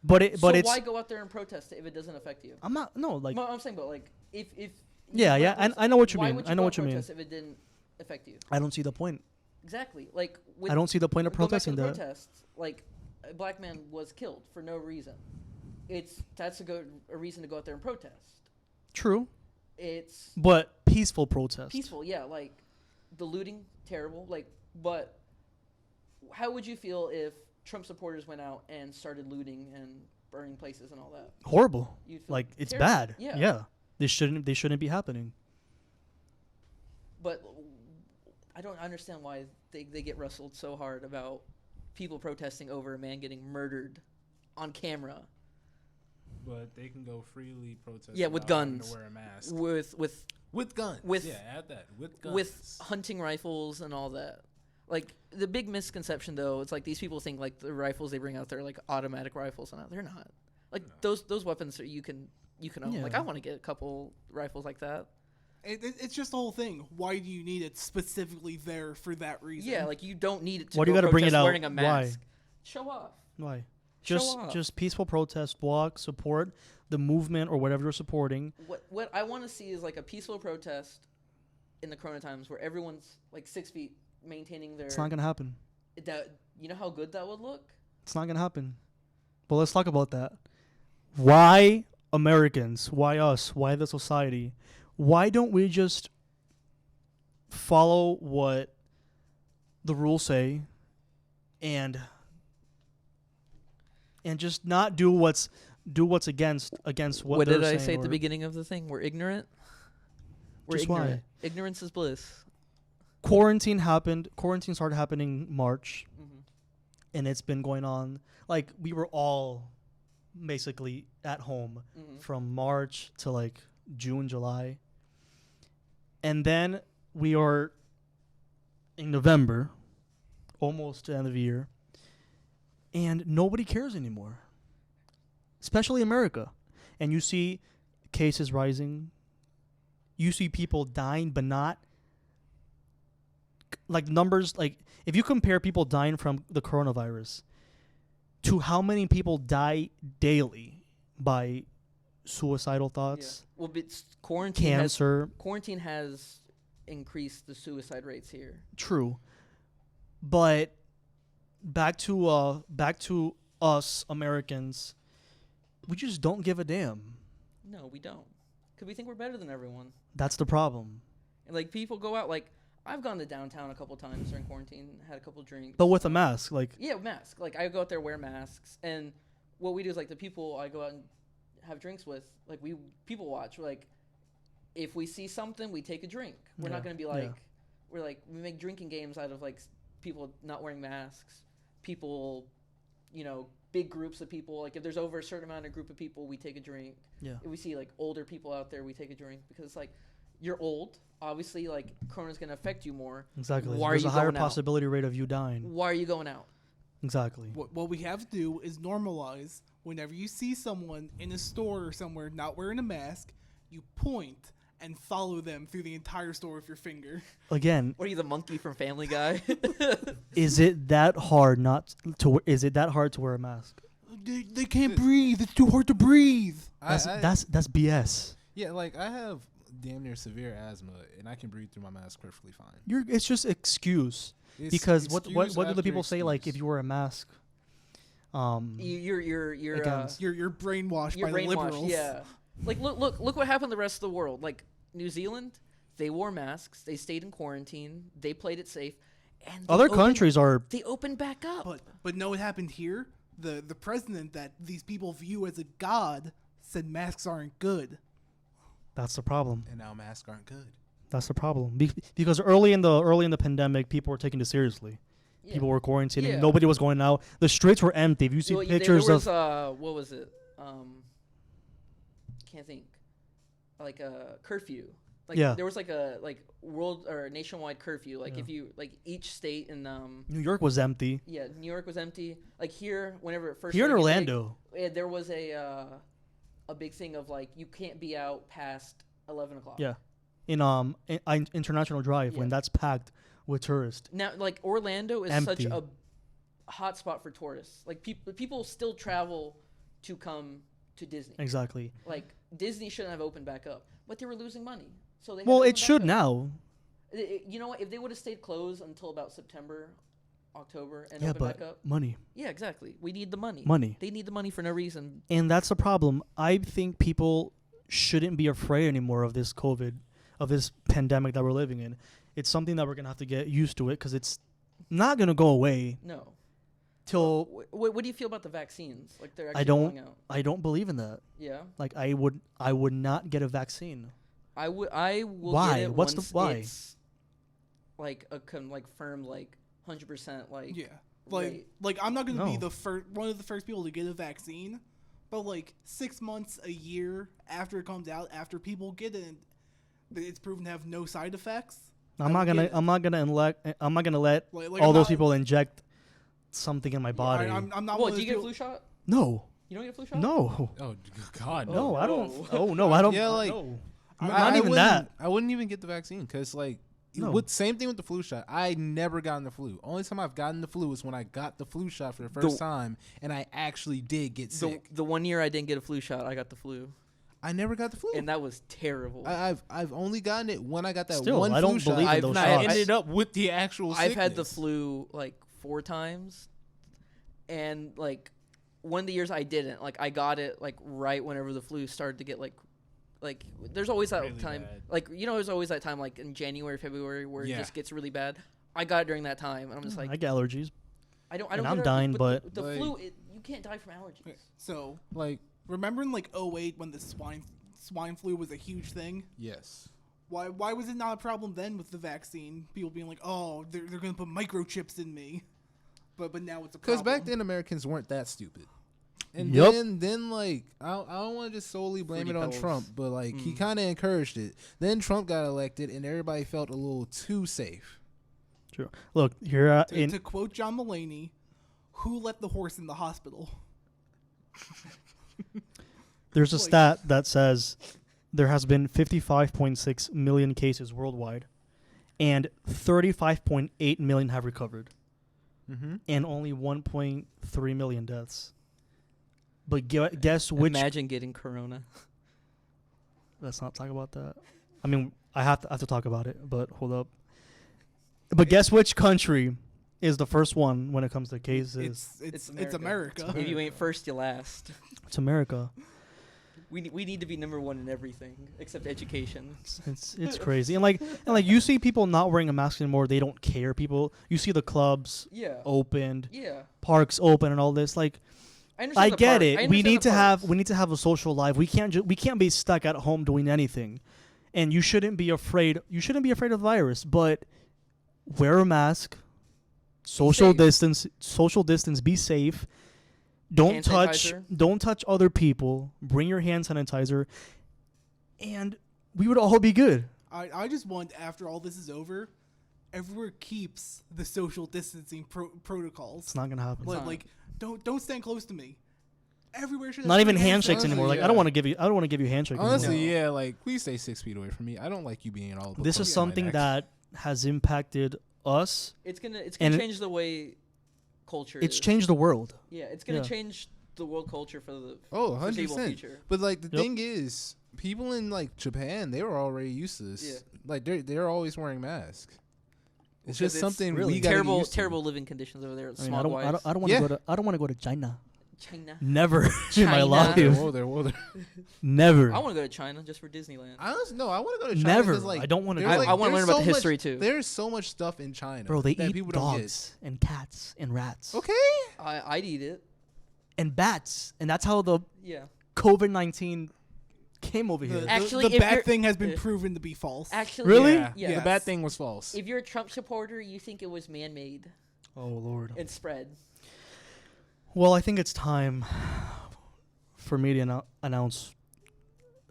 why go out there and protest it if it doesn't affect you? I'm not... No, like... No, I'm saying, but like, if Yeah, I know what you mean. Why would I know what you mean. protest if it didn't affect you? I don't see the point. Exactly. Like I don't see the point of go back to protesting the that. protests. Like a black man was killed for no reason. That's a reason to go out there and protest. True. It's But peaceful protest. peaceful, yeah. Like the looting, terrible. Like, but how would you feel if Trump supporters went out and started looting and burning places and all that? Horrible. You'd feel Like it's terrible. bad. Yeah. Yeah. They shouldn't be happening. But I don't understand why they get wrestled so hard about people protesting over a man getting murdered on camera. But they can go freely protest. Yeah, with without having guns. To wear a mask. With guns. with- yeah, add that. With guns. with hunting rifles and all that. Like the big misconception though, it's like these people think like the rifles they bring out there like automatic rifles and they're not. Like those weapons are you can own. Yeah. Like I want to get a couple rifles like that. It's just the whole thing. Why do you need it specifically there for that reason? Yeah, like you don't need it to Why do you go gotta bring it protest out? wearing a Why? mask. Show off. Why? Show Just off. just peaceful protest, walk, support the movement or whatever you're supporting. What I want to see is like a peaceful protest in the Corona times where everyone's like 6 feet maintaining their. It's not gonna happen. That you know how good that would look. It's not gonna happen. But let's talk about that. Why Americans? Why us? Why the society? Why don't we just follow what the rules say and just not do what's against what What they're did I saying say at the or- beginning of the thing? We're ignorant. We're Just why? ignorant. Ignorance is bliss. Quarantine started happening March, Mm-hmm. and it's been going on. Like we were all basically at home Mm-hmm. from March to like June, July. And then we are in November, almost to the end of the year, and nobody cares anymore, especially America. And you see cases rising. You see people dying, but not like numbers. Like if you compare people dying from the coronavirus to how many people die daily by suicidal thoughts, Well, but quarantine cancer. quarantine has increased the suicide rates here. True, but back to us Americans, we just don't give a damn. No, we don't. Because we think we're better than everyone. That's the problem. And like people go out. Like I've gone to downtown a couple times during quarantine, had a couple drinks. But with a mask, like Yeah, mask. Like I go out there, wear masks, and what we do is like the people I go out and have drinks with, like we people watch. We're like, if we see something, we take a drink. We're Yeah, not gonna be like, we make drinking games out of like people not wearing masks, people, big groups of people. Like if there's over a certain amount of group of people, we take a drink. yeah, If we see like older people out there, we take a drink because it's like you're old. Obviously, like Corona's gonna affect you more. exactly. Why are There's you a higher going out? possibility rate of you dying. Why are you going out? Exactly. What we have to do is normalize whenever you see someone in a store or somewhere not wearing a mask, you point and follow them through the entire store with your finger. Again, What are you, the monkey from Family Guy? is it that hard is it that hard to wear a mask? They can't breathe. It's too hard to breathe. That's BS. Yeah, like I have damn near severe asthma, and I can breathe through my mask perfectly fine. It's just excuse. It's Because what excuse do the after people say? Like if excuse. you wear a mask, you're against- You're brainwashed you're by the brainwashed. liberals. Yeah. Like look what happened to the rest of the world. Like New Zealand, they wore masks. They stayed in quarantine. They played it safe. And other countries are they opened back up. But know what happened here? The president that these people view as a god said masks aren't good. that's the problem. And now masks aren't good. That's the problem. Because early in the pandemic, people were taking it seriously. Yeah. People were quarantining. Yeah. Nobody was going out. The streets were empty. If you see Well, pictures there was, of what was it? Can't think. Like a curfew. Like Yeah. there was like a world or nationwide curfew. Like Yeah. if you like each state in New York was empty. New York was empty. Like here, whenever it first Here in started getting Orlando, big, there was a big thing of like you can't be out past 11 o'clock. yeah, in International Drive when Yeah. that's packed with tourists. Now, like Orlando is Empty. such a hot spot for tourists. Like people still travel to come to Disney. Exactly. Like Disney shouldn't have opened back up, but they were losing money, so they. Well, had to it open should back up. now. You know what? If they would have stayed closed until about September, October, and Yeah, opened but back up. money. Yeah, exactly. We need the money. Money. They need the money for no reason. And that's the problem. I think people shouldn't be afraid anymore of this COVID, of this pandemic that we're living in. It's something that we're going to have to get used to it because it's not going to go away No. till... What do you feel about the vaccines? Like they're actually I don't rolling out. I don't believe in that. Yeah. Like I would not get a vaccine. I will Why? get it What's the once why? it's like a firm 100% Yeah. rate. Like I'm not gonna be No. one of the first people to get a vaccine, but like 6 months, a year after it comes out, after people get it, it's proven to have no side effects. I'm not gonna let Like, all I'm those not- people inject something in my body. I'm not. Well, one of do you those get a people- flu shot? No. You don't get a flu shot? No. Oh God, No, I don't. no. Oh no, I don't. Yeah, like, no. I Not even wouldn't- that. I wouldn't even get the vaccine because like. No. With same thing with the flu shot. I never gotten the flu. Only time I've gotten the flu is when I got the flu shot for the first time, and I actually did get sick. The 1 year I didn't get a flu shot, I got the flu, I never got the flu. and that was terrible. I've only gotten it when I got that Still, one I flu don't shot. believe in I've those not- I shots. ended up with the actual I've had the sickness. flu 4 times, and one of the years I didn't. I got it right whenever the flu started to get there's always that Really time. bad. There's always that time in January, February where Yeah. it just gets really bad. I got it during that time, and I'm just I get allergies. I don't. and get I'm allergies, dying, but- the Like- flu, you can't die from allergies. So Like remember in 2008 when the swine flu was a huge thing? yes, Why was it not a problem then with the vaccine? People being like, oh, they're gonna put microchips in me, but now it's a because problem. back then Americans weren't that stupid. And Yup. then I don't want to just solely blame Fruity it on Pebbles. Trump, but he kind of encouraged it. Then Trump got elected, and everybody felt a little too safe. True. Look here To quote John Mulaney, who let the horse in the hospital? there's a Like- stat that says there has been 55.6 million cases worldwide, and 35.8 million have recovered, Mm-hmm. and only 1.3 million deaths. But guess which? Imagine getting corona. Let's not talk about that. I mean, I have to talk about it, but hold up. But guess which country is the first one when it comes to cases? It's America. If you ain't first, you last. It's America. We need to be number one in everything except education. It's crazy. And you see people not wearing a mask anymore. They don't care. You see the clubs Yeah. opened, Yeah. parks open, and all this. understand I the get park- I it. We understand need the parks. to have a social life. We can't be stuck at home doing anything. And you shouldn't be afraid. You shouldn't be afraid of the virus, but wear a mask. Social distance. Be safe. Hand sanitizer. Don't touch other people. Bring your hand sanitizer, and we would all be good. I just want, after all this is over, everywhere keeps the social distancing protocols. It's not gonna happen. Well, Like, don't stand close to me. Everywhere should have Not even free handshakes Honestly, anymore. Like yeah. I don't want to give you a handshake. Honestly, anymore. yeah, please stay 6 feet away from me. I don't like you being all. This close is to my something neck. that has impacted us. It's gonna And change the way culture. It's is. changed the world. Yeah, it's gonna Yeah. change the world culture for the Oh, foreseeable 100%. future. But the Yep. thing is, people in Japan, they were already used to this. Yeah. They're always wearing masks. It's Because just something really we got terrible, terrible living conditions over there. I mean, Smog wise. I don't want to Yeah. go to. I don't want to go to China. China. Never in my China. life. Whoa there. Never. I want to go to China just for Disneyland. Honestly, no, I want to go to China. Never. 'cause, I don't want to there's, go. I want to learn there's about so the much- history too. There's so much stuff in China, Bro, they that eat people don't get. dogs and cats and rats Okay. I'd eat it. and bats, and that's how the Yeah. COVID-19 came over The, here. the- Actually, the if bad you're- thing has been uh, proven to be false. Actually, Really? Yeah. Yeah. The bad Yes. thing was false. If you're a Trump supporter, you think it was man-made Oh Lord. and spread. Well, I think it's time for me to announce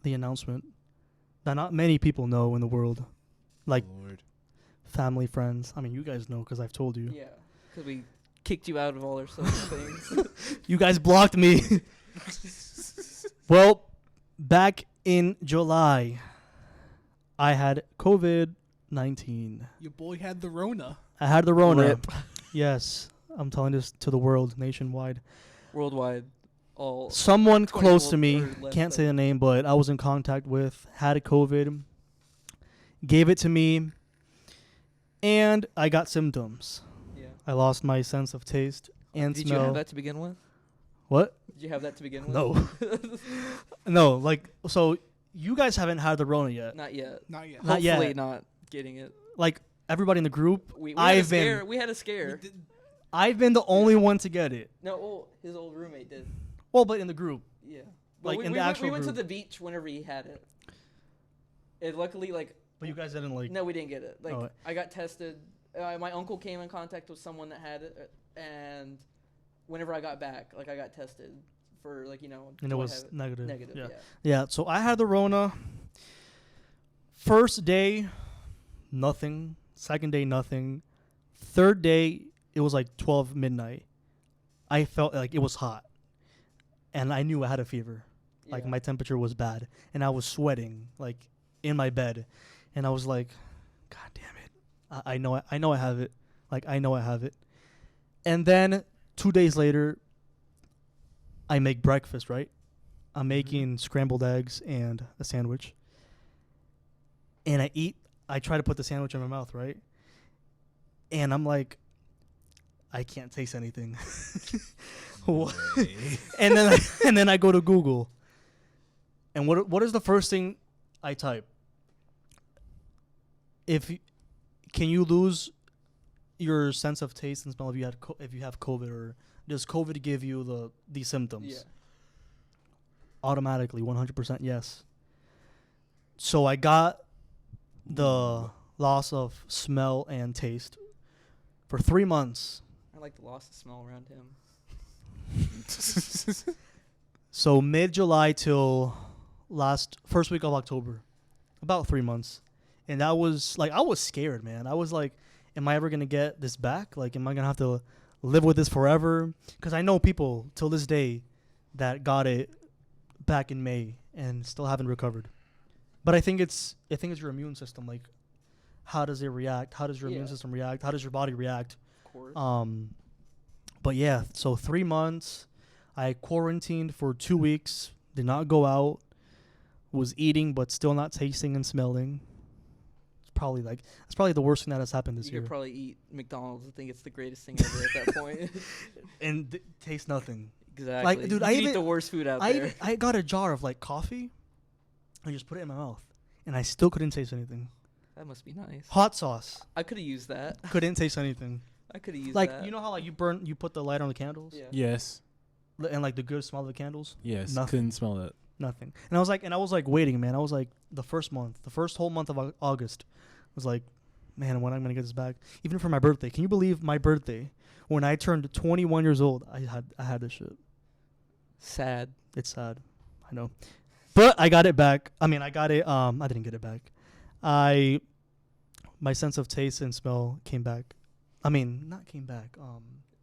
the announcement that not many people know in the world, like Lord. family, friends. I mean, you guys know because I've told you. Yeah, because we kicked you out of all our social things. You guys blocked me. Well, back in July, I had COVID-19. Your boy had the Rona. I had the Rona. Rip. Yes, I'm telling this to the world nationwide. Worldwide, all. Someone 20 close to world- me, or less can't say than. the name, but I was in contact with, had COVID, gave it to me, And I got symptoms. Yeah. I lost my sense of taste and Did smell. you have that to begin with? What? Did you have that to begin with? No. No, like, so you guys haven't had the Rona yet. Not yet. Not yet. Not yet. Hopefully not getting it. Like, everybody in the group, We had a I've scare. been, We had a scare. I've been the only one to get it. No, his old roommate did. Well, but in the group. Yeah. Like, we, in we the went, actual we went to group. the beach whenever he had it. It luckily, like, But you guys didn't, like... no, we didn't get it. Like, Oh. I got tested. My uncle came in contact with someone that had it, and whenever I got back, like, I got tested for, like, And do it I was have it? negative. Negative. Yeah. Yeah. Yeah, so I had the Rona. First day, nothing. Second day, nothing. Third day, it was like 12 midnight. I felt like it was hot. And I knew I had a fever. Like, Yeah. my temperature was bad. And I was sweating, like, in my bed. And I was like, God damn it. I know I have it. Like, I know I have it. And then 2 days later, I make breakfast, right? I'm making scrambled eggs and a sandwich. And I try to put the sandwich in my mouth, right? And I'm like, I can't taste anything. What? and then I go to Google. And what is the first thing I type? Can you lose your sense of taste and smell if you have COVID, or does COVID give you the symptoms? Yeah. Automatically, 100% yes. So I got the loss of smell and taste for 3 months. I like the loss of smell around him. So mid-July till first week of October, about 3 months. And that was like, I was scared, man. I was like, am I ever going to get this back? Like, am I going to have to live with this forever? Because I know people till this day that got it back in May and still haven't recovered. But I think it's your immune system. Like, how does it react? How does your immune system react? How does your body react? Of course. But yeah, so 3 months, I quarantined for 2 weeks, did not go out, was eating but still not tasting and smelling. It's probably the worst thing that has happened this You year. could probably eat McDonald's. I think it's the greatest thing ever at that point. And taste nothing. Exactly. Like, dude, you I can even- eat the worst food out there. I got a jar of like coffee, I just put it in my mouth, and I still couldn't taste anything. That must be nice. Hot sauce, I could have used that. couldn't taste anything. I could have used Like, that. you know how like you put the light on the candles, Yeah. Yes. and like the good smell of the candles. Yes. Nothing. Couldn't smell that. Nothing. And I was like waiting, man. I was like, the first whole month of August, was like, man, when I'm gonna get this back? Even for my birthday. Can you believe my birthday? When I turned 21 years old, I had this shit. Sad. It's sad, I know, but I got it back. I mean, I got it. I didn't get it back. My sense of taste and smell came back. I mean, not came back.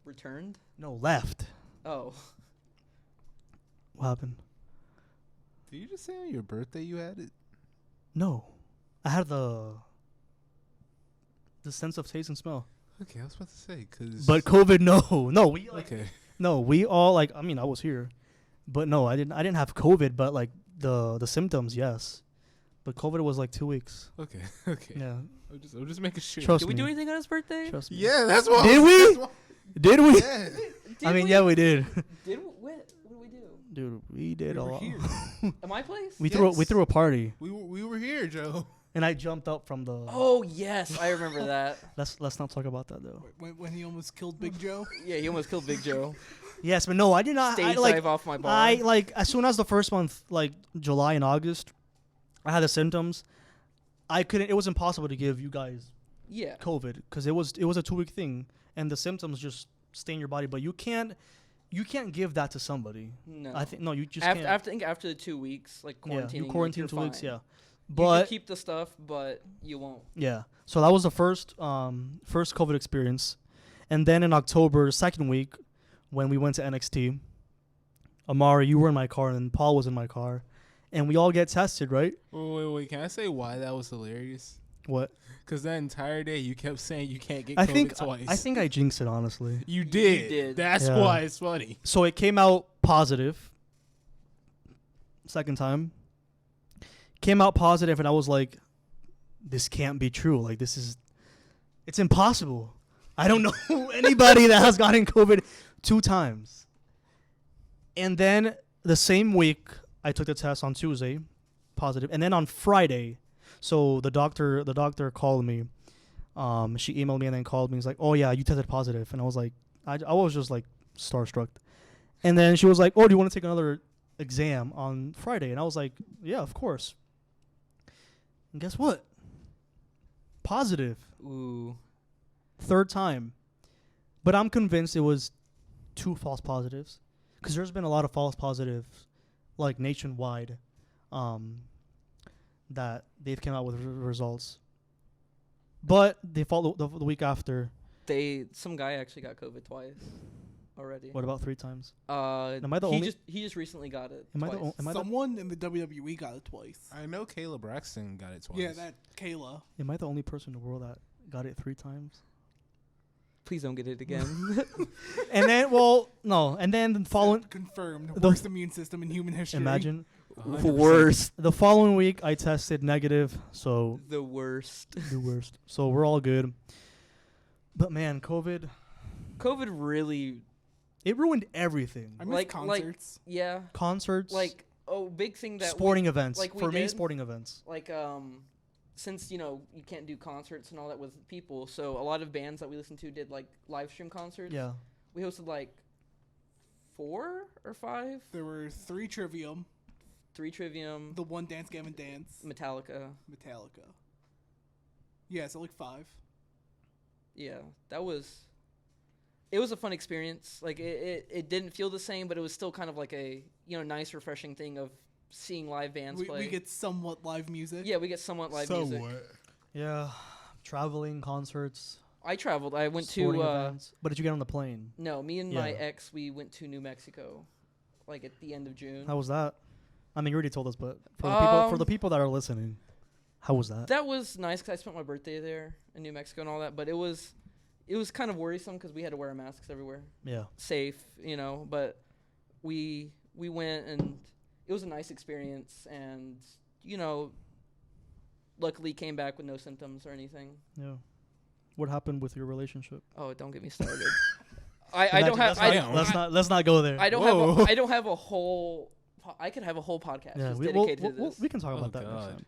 Returned? No, left. Oh. What happened? Did you just say on your birthday you had it? No, I had the sense of taste and smell. Okay, I was about to say because. But COVID, no, we like, Okay. no, we all like. I mean, I was here, but no, I didn't have COVID. But like the symptoms, yes. But COVID was like 2 weeks. Okay. Okay. Yeah, I'm just making sure. Trust Did we me. do anything on his birthday? Trust me. Yeah, that's what. Did we? That's what, Did we? yeah. Did I mean, we? yeah, we did. Did we? What did we do? Dude, we did We a were lot. here. At my place? We Yes. threw a party, We were here, Joe. and I jumped up from the. Oh, yes. I remember that. Let's not talk about that though. When he almost killed Big Joe. Yeah, he almost killed Big Joe. Yes, but no, I did not. Stage I, like, dive off my bar. I like as soon as the first month, like July and August, I had the symptoms. I couldn't. It was impossible to give you guys yeah. COVID because it was a 2 week thing, and the symptoms just stay in your body. But you can't give that to somebody. No. I think no, you just after, can't. after the 2 weeks, like Yeah, quarantining, you like, quarantine you're 2 weeks. fine. Yeah, You but can keep the stuff, but you won't. yeah. So that was the first COVID experience, and then in October, second week, when we went to NXT, Amari, you were in my car, and Paul was in my car, and we all get tested, right? Wait. Can I say why that was hilarious? What? Because that entire day you kept saying you can't get I COVID think twice. I think I jinxed it, honestly. you did. did. That's Yeah. why it's funny. So it came out positive. Second time. Came out positive, and I was like, this can't be true. Like, this is It's impossible. I don't know anybody that has gotten COVID 2 times. And then the same week, I took the test on Tuesday, positive, and then on Friday, so the doctor called me. She emailed me and then called me. He's like, "Oh yeah, you tested positive," and I was like, I was just like starstruck. And then she was like, "Oh, do you want to take another exam on Friday?" And I was like, "Yeah, of course." And guess what? Positive. Ooh. 3rd time. But I'm convinced it was 2 false positives, because there's been a lot of false positives, like nationwide, that they've come out with results. But they followed the week after. Some guy actually got COVID twice already. What about 3 times? Am I the only? He just recently got it. Am I twice. Someone in the WWE got it twice. I know Kayla Braxton got it twice. Yeah, that Kayla. Am I the only person in the world that got it 3 times? Please don't get it again. And then, well, no. And then the following. Confirmed. The Worst immune system in human history. Imagine. 100%. Worst. The following week, I tested negative, so The worst. the worst. So we're all good. But man, COVID, COVID really, it ruined everything. I miss Like- concerts. yeah. Concerts, Big thing that sporting events. like we For me, did. sporting events. Since you can't do concerts and all that with people, so a lot of bands that we listened to did like live stream concerts. Yeah. We hosted like 4 or 5, There were 3 Trivium, 3 Trivium, the 1 Dance Gavin Dance, Metallica. Metallica. Yeah, so like 5. Yeah, it was a fun experience. Like it didn't feel the same, but it was still kind of like a nice, refreshing thing of seeing live bands play. We get somewhat live music. Yeah, we get somewhat live music. Yeah. Traveling, concerts, I traveled. I went sporting to events. But did you get on the plane? no, me and my Yeah. ex, we went to New Mexico, like at the end of June. How was that? I mean, you already told us, but for the Um, people that are listening, how was that? That was nice because I spent my birthday there in New Mexico and all that. But it was kind of worrisome because we had to wear masks everywhere. Yeah. Safe, but we went and it was a nice experience, and luckily came back with no symptoms or anything. Yeah. What happened with your relationship? Oh, don't get me started. I don't have. Let's not go there. I don't have a whole. I could have a whole podcast Yeah, just we dedicated to this. we can talk Oh, about that next God. time.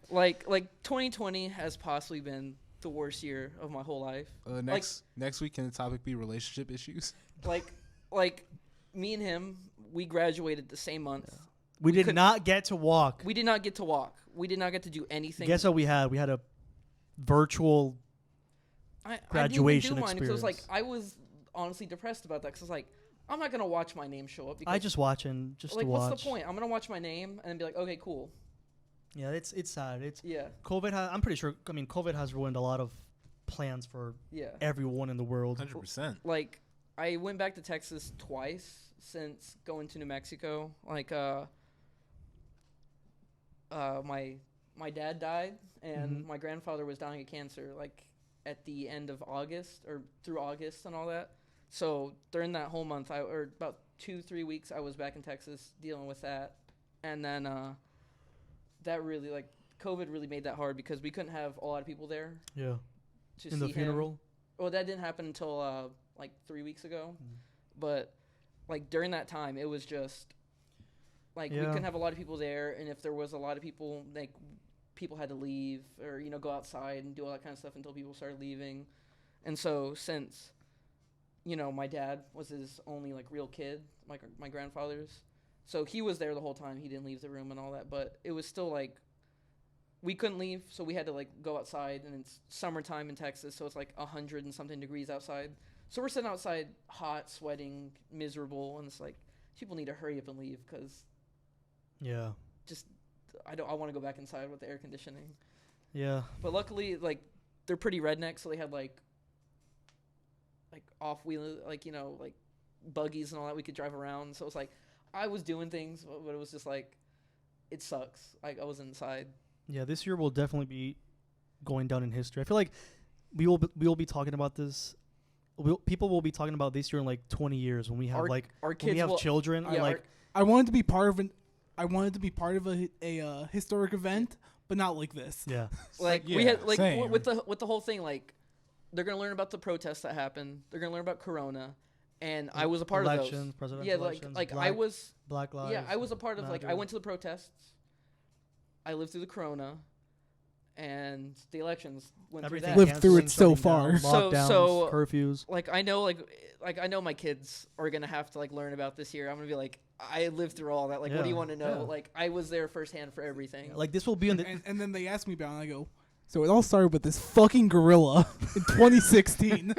Like 2020 has possibly been the worst year of my whole life. Next week, can the topic be relationship issues? Like me and him, we graduated the same month. Yeah. We did not get to walk. We did not get to walk. We did not get to do anything. Guess what we had? We had a virtual graduation I didn't even do mine because it was like experience. I was honestly depressed about that because I was like, I'm not gonna watch my name show up. Because, I just watching just like, to watch. what's the point? I'm gonna watch my name and then be like, okay, cool. Yeah, it's sad. It's Yeah, COVID. I'm pretty sure. I mean, COVID has ruined a lot of plans for yeah. everyone in the world. 100%. Like I went back to Texas twice since going to New Mexico. Like my dad died and my grandfather was dying of cancer like at the end of August or through August and all that. So during that whole month, or about 2-3 weeks, I was back in Texas dealing with that, and then that really like COVID really made that hard because we couldn't have a lot of people there Yeah. to In see the him. funeral. Well, that didn't happen until like 3 weeks ago, but like during that time, it was just like we Yeah. couldn't have a lot of people there, and if there was a lot of people, like people had to leave or go outside and do all that kind of stuff until people started leaving, and so since my dad was his only like real kid, my grandfather's, so he was there the whole time. He didn't leave the room and all that, but it was still like we couldn't leave, so we had to like go outside, and it's summertime in Texas, so it's like 100 and something degrees outside. So we're sitting outside, hot, sweating, miserable, and it's like people need to hurry up and leave because Yeah. I want to go back inside with the air conditioning. Yeah. But luckily, like they're pretty redneck, so they had like off wheel, like buggies and all that we could drive around. So it was like I was doing things, but it was just like it sucks. Like I was inside. Yeah. This year will definitely be going down in history. I feel like we will be talking about this. People will be talking about this year in like 20 years when we have Our like our when kids we have will, children. yeah, I wanted to be part of a historic event, but not like this. Yeah. like Yeah, we had like same. with the whole thing, like they're gonna learn about the protests that happened. They're gonna learn about Corona, and I was a part of those. Presidential Yeah, elections, I was. Black Lives. Yeah, I was a part of I Matter. went to the protests. I lived through the Corona, and the elections went Everything through that. Lived through it so shutting down, far. So- curfews. I know my kids are gonna have to learn about this year. I'm gonna be like, I lived through all that. What do you Yeah, want to know? yeah. I was there firsthand for everything. This will be in the. And then they ask me about it, and I go, so it all started with this fucking gorilla in 2016.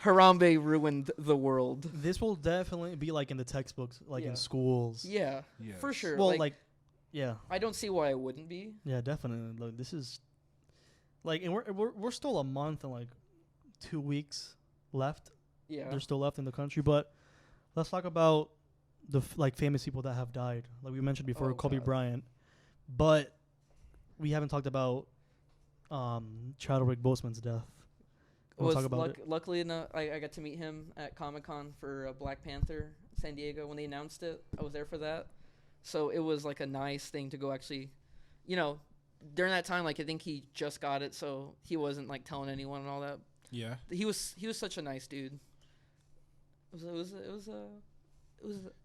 Harambe ruined the world. This will definitely be in the textbooks, Yeah. in schools. Yeah, Yes. for sure. Well, yeah, I don't see why I wouldn't be. yeah, definitely. This is, and we're still a month and 2 weeks left. Yeah. They're still left in the country, but let's talk about the famous people that have died. Like we mentioned before, Oh, Kobe God. Bryant, but we haven't talked about Chadwick Boseman's death. We'll talk about it. Luckily enough, I got to meet him at Comic-Con for Black Panther San Diego when they announced it. I was there for that. So it was a nice thing to go actually, during that time, I think he just got it, so he wasn't telling anyone and all that. Yeah. He was such a nice dude. It was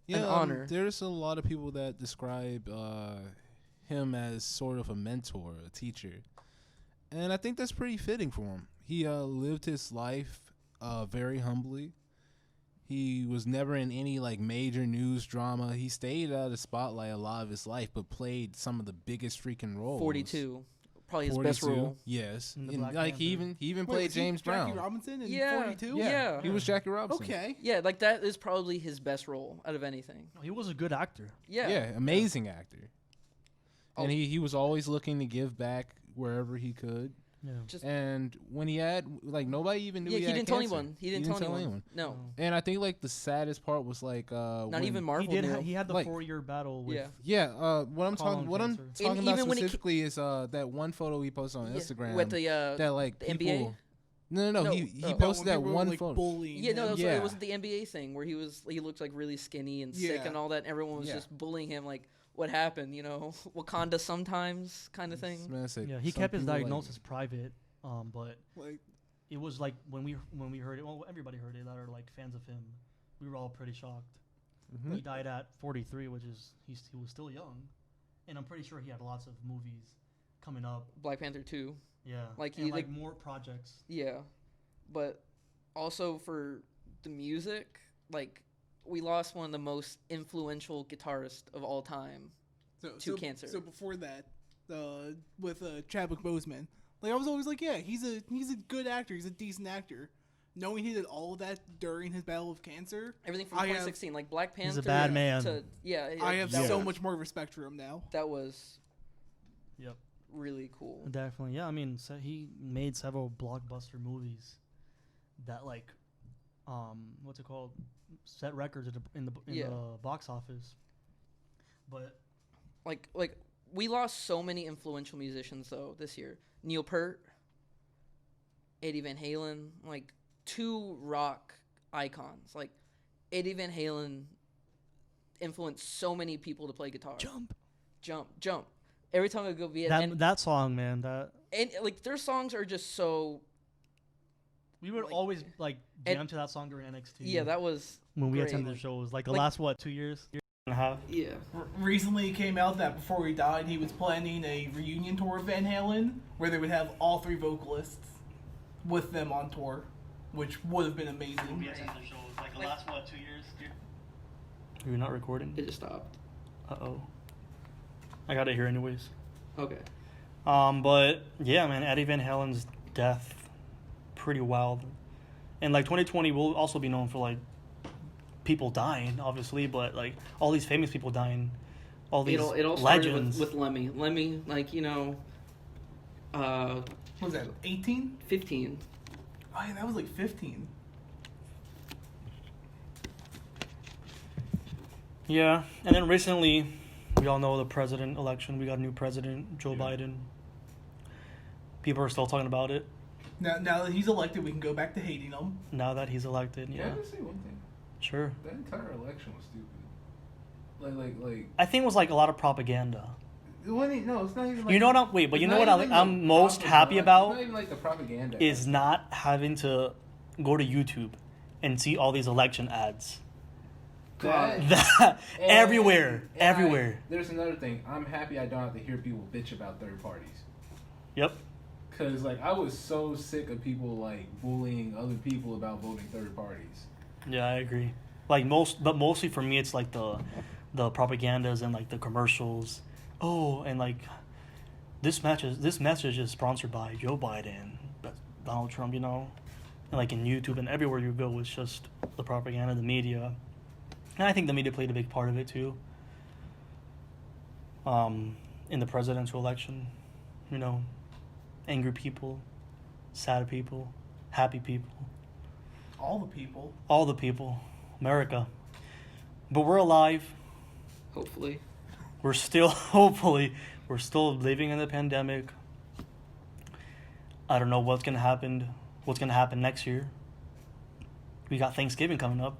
Yeah, an honor. There's a lot of people that describe him as sort of a mentor, a teacher. And I think that's pretty fitting for him. He lived his life very humbly. He was never in any major news drama. He stayed out of the spotlight a lot of his life, but played some of the biggest freaking roles. 42, probably his best role. Yes, In the And, Black he Panther. even Wait, played was he James Jackie Brown. Robinson in Yeah. 42? Yeah. He was Jackie Robinson. Okay. Yeah, that is probably his best role out of anything. He was a good actor. Yeah. Yeah, amazing actor. And Oh. he was always looking to give back wherever he could. Yeah. Just And when he had nobody even knew yeah, he he had didn't tell cancer. anyone. He didn't tell anyone. No, And I think the saddest part was not even Marvel He did. knew. He had the Like- 4-year battle with. Yeah. Yeah, what I'm Colon talking what I'm cancer. talking And about even when he specifically is that one photo he posted on Yeah, Instagram with the that the people NBA? No, No, he oh. posted that When people were, one photo. bullying Yeah, no, him. Yeah. it wasn't the NBA thing where he looked really skinny and sick Yeah. and all that. And everyone was Yeah. just bullying him what happened, Wakanda sometimes kind of thing. Man, I said Yeah, he some kept his people, diagnosis private, but Like, it was when we heard it. Well, everybody heard it that are fans of him. We were all pretty shocked. Mhm. He died at 43, which is he was still young, and I'm pretty sure he had lots of movies coming up. Black Panther 2. Yeah, Like, and, he, more projects. Yeah. But also for the music, we lost one of the most influential guitarists of all time. to cancer. So before that, with Chadwick Boseman, I was always yeah, he's a good actor. He's a decent actor. Knowing he did all of that during his battle with cancer, Everything from I have- 2016, Black Panther. He's a bad man. I have Yeah. so much more respect for him now. That was Yep, really cool. definitely. Yeah, I mean, he made several blockbuster movies that what's it called? Set records in the Yeah. box office. But We lost so many influential musicians though this year. Neil Peart, Eddie Van Halen, two rock icons. Eddie Van Halen influenced so many people to play guitar. Jump. Every time I go that song, man, and their songs are just so. we would Like- always jam to that song during NXT. Yeah, that was when we great. attended the shows, the last 2 years, year and a half. yeah. Recently, it came out that before he died, he was planning a reunion tour of Van Halen where they would have all 3 vocalists with them on tour, which would have been amazing. We attended the shows, the last 2 years. Are you not recording? It just stopped. I got it here anyways. Okay. But yeah, man, Eddie Van Halen's death, pretty wild. And 2020 will also be known for people dying, obviously, but all these famous people dying, all these It all started legends. with Lemmy. Lemmy, What was that, 18? 15. Oh, yeah, that was 15. Yeah, and then recently, we all know the president election. We got a new president, Joe Biden. People are still talking about it Now that he's elected, we can go back to hating him. now that he's elected. Yeah, Yeah, I just say one thing. sure. That entire election was stupid. Like I think it was a lot of propaganda. No, it's not even. Like You know what I'm? Wait, but you know what I'm most happy about? It's not even like the propaganda. Is not having to go to YouTube and see all these election ads. That everywhere. There's another thing. I'm happy I don't have to hear people bitch about third parties. Yep. Cause like I was so sick of people like bullying other people about voting third parties. Yeah, I agree. Like mostly for me, it's like the propagandas and like the commercials. Oh, and like this message is sponsored by Joe Biden, Donald Trump. You know, and like in YouTube and everywhere you go, it's just the propaganda, the media. And I think the media played a big part of it too. In the presidential election, you know, angry people, sad people, happy people. All the people. All the people. America. But we're alive. Hopefully. We're still, hopefully, we're still living in the pandemic. I don't know what's going to happen next year. We got Thanksgiving coming up.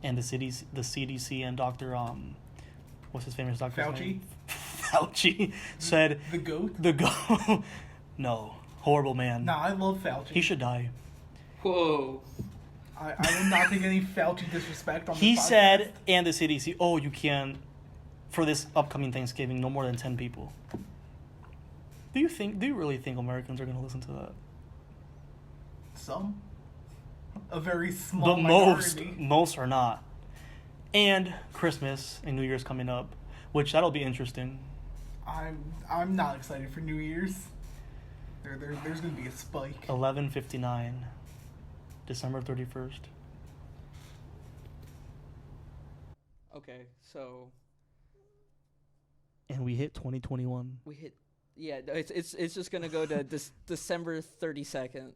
And the CDC and Dr. What's his famous doctor's Fauci? name? Fauci said The GOAT? the goat. No, horrible man. Nah, I love Fauci. He should die. Whoa. I will not take any Fauci disrespect on He this podcast. said, and the CDC, oh, you can't, for this upcoming Thanksgiving, no more than 10 people. Do you really think Americans are going to listen to that? Some. A very small But minority. most are not. And Christmas and New Year's coming up, which that'll be interesting. I'm not excited for New Year's. There's gonna be a spike. 11:59, December 31st. Okay, so And we hit 2021. we hit. Yeah, no, it's just gonna go to December 32nd.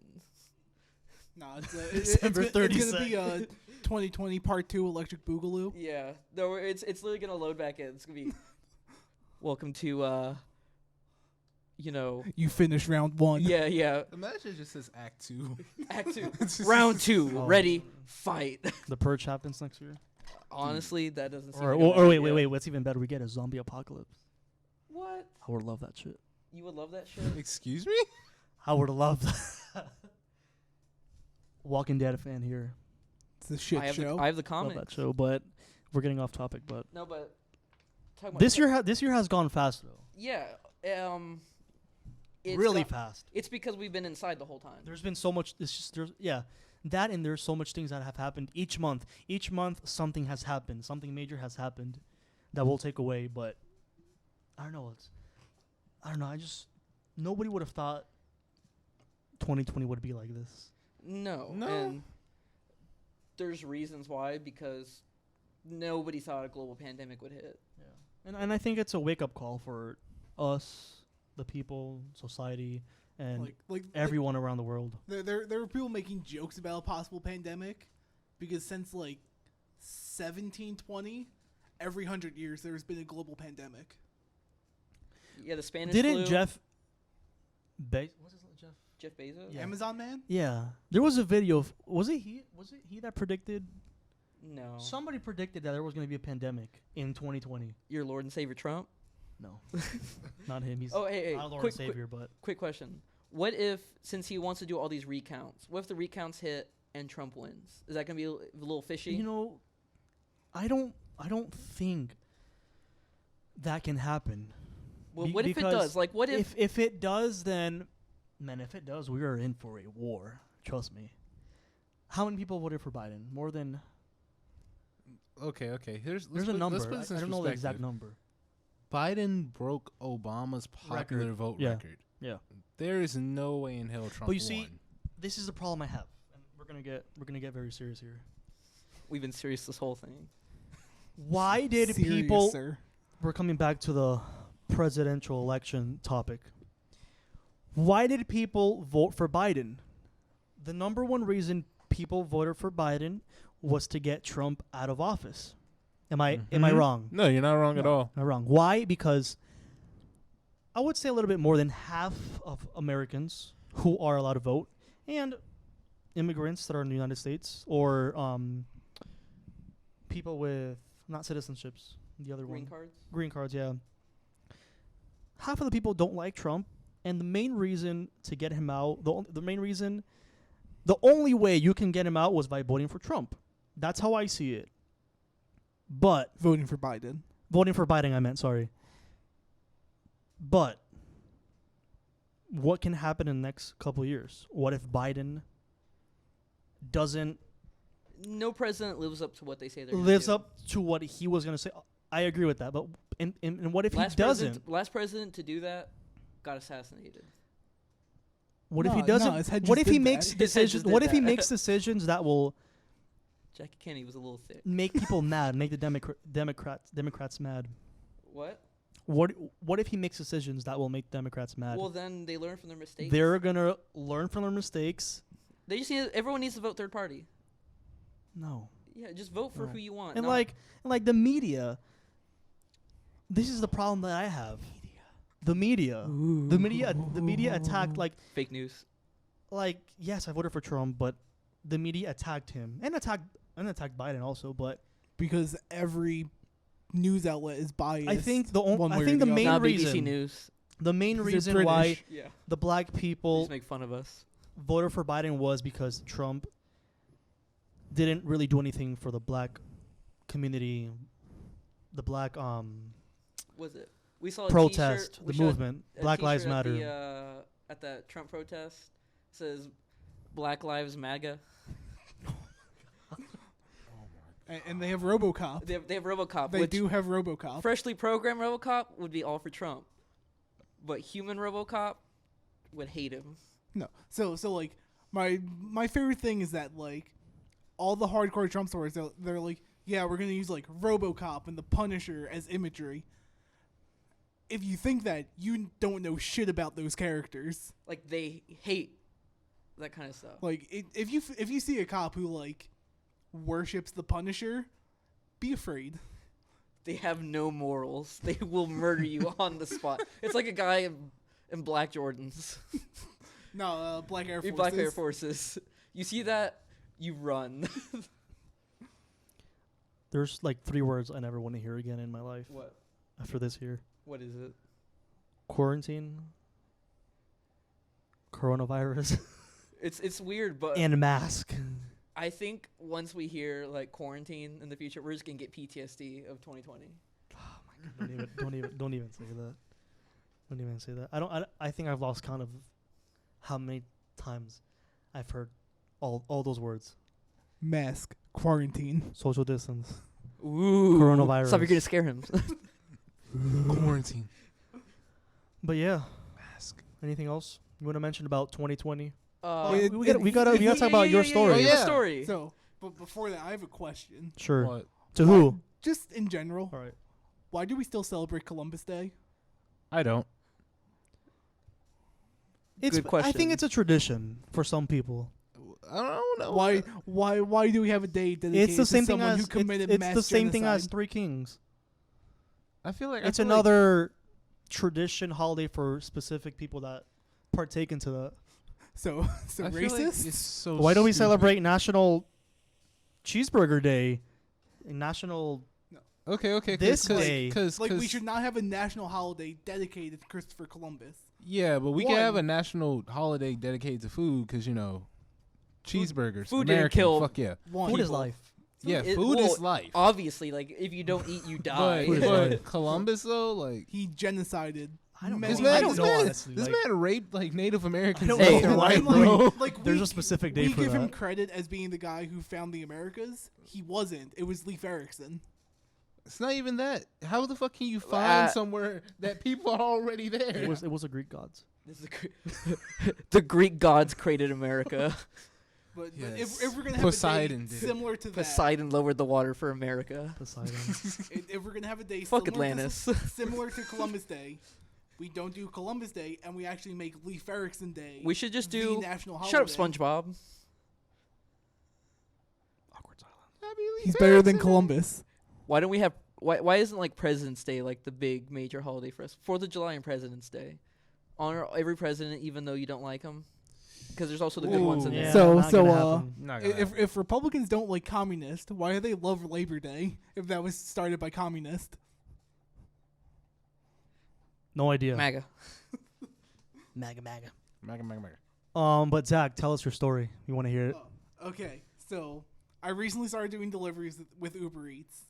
No, December it's gonna be 2020 Part 2 Electric Boogaloo. Yeah, no, it's literally gonna load back in. It's gonna be welcome to You finished round 1. yeah. Imagine it just says Act 2. Act 2, round 2, Oh. ready, fight. The Purge happens next year. Honestly, that doesn't seem. Or, like a or, bad or wait, idea. what's even better? We get a zombie apocalypse. What? I would love that shit. You would love that shit. Excuse me? I would love that. Walking Dead fan here. It's a shit I have show. I have the Love comments. that show, but we're getting off topic. But No, but talking about this year has gone fast though. yeah, it's Really got- fast. It's because we've been inside the whole time. There's been so much. It's just that and there's so much things that have happened each month. Each month something has happened. Something major has happened that we'll take away. But I don't know. Nobody would have thought 2020 would be like this. No. No. And there's reasons why, because nobody thought a global pandemic would hit. Yeah. And I think it's a wake up call for us, the people, society, and like everyone around the world. There were people making jokes about a possible pandemic because since like 1720, every 100 years there's been a global pandemic. Yeah, the Spanish Didn't flu. Jeff what's his name? Jeff Bezos? Yeah. Amazon man? Yeah. There was a video of was it he that predicted No. somebody predicted that there was going to be a pandemic in 2020. Your Lord and Savior Trump? No. Not him. He's Oh, hey, not a Lord quick, and Savior, but quick question. What if, since he wants to do all these recounts, what if the recounts hit and Trump wins? Is that going to be a little fishy? you know, I don't think that can happen. well, what if it because does? Like, what if it does, then man, if it does, we are in for a war. Trust me. How many people voted for Biden? More than Okay. there's a number. Let's put this in I don't know the exact perspective. number. Biden broke Obama's popular Record. vote Yeah. record. Yeah. There is no way in hell Trump But you see, won. this is the problem I have, and we're gonna get very serious here. we've been serious this whole thing. Why did Serious, people? sir. We're coming back to the presidential election topic. Why did people vote for Biden? The number one reason people voted for Biden was to get Trump out of office. Am I Mhm. wrong? No, you're not wrong at all. Am I wrong? Why? Because I would say a little bit more than half of Americans who are allowed to vote, and immigrants that are in the United States, or people with not citizenships, the other Green one, cards? green cards, yeah. half of the people don't like Trump, and the main reason to get him out, the only way you can get him out was by voting for Trump. That's how I see it. But Voting for Biden. I meant, sorry. But what can happen in the next couple of years? What if Biden doesn't No president lives up to what they say they're lives gonna up to what he was going to say? I agree with that, but and what if do. he doesn't? Last president to do that got assassinated. What if he No, doesn't? his head What just if he did makes that. His head decisions? just did What if he that. makes decisions that will Jackie Kennedy was a little thick. make people mad, make the Democrats mad? What? What if he makes decisions that will make Democrats mad? Well, then they learn from their mistakes. They're gonna learn from their mistakes. They just everyone needs to vote third party. No, Yeah, just vote for Right. who you want. and not- like the media. This is the problem that I have. The media attacked fake news. yes, I voted for Trump, but the media attacked him and attacked Biden also. But Because every news outlet is biased. I think one I way or think the the main Not reason BBC News. the main 'Cause they're reason why British. Yeah. the black They people just make fun of us. voted for Biden was because Trump didn't really do anything for the black community, the black Was it? We saw a protest, t-shirt- the we saw movement, a Black Lives t-shirt Matter. At the Trump protest, it says Black Lives MAGA. And they have RoboCop. They have RoboCop. They which do have RoboCop. freshly programmed RoboCop would be all for Trump, but human RoboCop would hate him. No. So like my favorite thing is that like all the hardcore Trump stores they're like, yeah, we're gonna use like RoboCop and the Punisher as imagery. If you think that, you don't know shit about those characters. Like they hate that kind of stuff. Like if you see a cop who like worships the Punisher, be afraid. They have no morals. They will murder you on the spot. It's like a guy in black Jordans. No, Black Air Forces. Black Air Forces. You see that, you run. There's like 3 words I never want to hear again in my life What? after this year: What is it? quarantine, coronavirus, It's weird, but and mask. I think once we hear like quarantine in the future, we're just gonna get PTSD of 2020. Don't even say that. Don't even say that. I think I've lost count of how many times I've heard all those words. Mask, quarantine. Social distance. Ooh, Coronavirus. Stop! You're gonna scare him. Quarantine. But yeah, Mask. anything else you want to mention about 2020? It- We gotta talk about your story. Oh, Your yeah. story. So, but before that, I have a question. Sure. What? To who? Just in general, All right. why do we still celebrate Columbus Day? I don't. It's. Good I question. think it's a tradition for some people. I don't know. Why do we have a day dedicated It's the same to thing someone as who committed it's mass the same thing as genocide? Three Kings. I feel like It's another tradition holiday for specific people that partake into that. So I feel like racist. it's so Why don't we stupid. celebrate National Cheeseburger Day and National? Okay. this day? Because Like we should not have a national holiday dedicated to Christopher Columbus. Yeah, but we can have a One. national holiday dedicated to food because cheeseburgers. Food didn't American, kill Fuck yeah. One. Food is life. Yeah, It- food well, is life. Obviously, like if you don't eat, you die. Food is But life. Columbus though, like He genocided. I don't know. this many man, I don't this know, man, honestly, this like- man raped like Native Americans. don't left know and why, right, And, bro. Like There's we, a specific day we for give him that. credit as being the guy who found the Americas. He wasn't. It was Leif Erikson. It's not even that. How the fuck can you find Uh, somewhere that people are already there? It was a Greek gods. This is the Greek gods created America. But Yes. if we're gonna have Poseidon a day did it. similar to that, Poseidon lowered the water for America. Poseidon. if we're gonna have a day Fuck similar Atlantis. similar to Columbus Day, we don't do Columbus Day and we actually make Leif Erikson Day. We should just the do. national holiday. Shut up, SpongeBob. Awkward silence. He's better than Columbus. Why don't we have? Why isn't like President's Day like the big major holiday for us? 4th of July and President's Day. Honor every president, even though you don't like them, because there's also the good ones in Ooh. there. Yeah, So- not so, gonna uh, happen. Not gonna If Republicans don't like communists, why do they love Labor Day if that was started by communists? No idea. MAGA. MAGA. Maga. But Zach, tell us your story. You want to hear it? Okay, so I recently started doing deliveries with Uber Eats.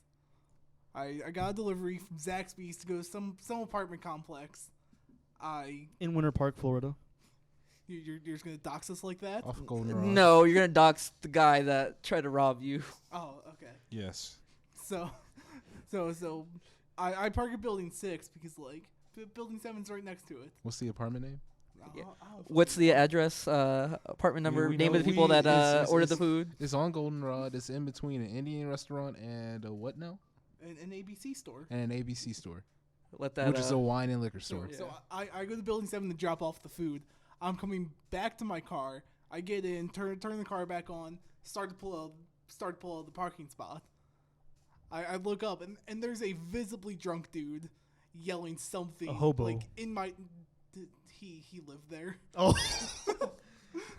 I got a delivery from Zaxby's to go to some apartment complex. In Winter Park, Florida. You're just gonna dox us like that? Off Goldenrod. No, you're gonna dox the guy that tried to rob you. Oh, okay. Yes. So I park at Building 6 because like Building 7's right next to it. What's the apartment name? Yeah. I don't What's the address, apartment number, we name know of the people that ordered the it's- food? It's on Goldenrod. It's in between an Indian restaurant and a what now? an ABC store. And an ABC store, Let that. which is a wine and liquor store. So I go to Building 7 to drop off the food. I'm coming back to my car. I get in, turn the car back on, start to pull out the parking spot. I look up and there's a visibly drunk dude yelling something. A hobo. Like in my he lived there. Oh.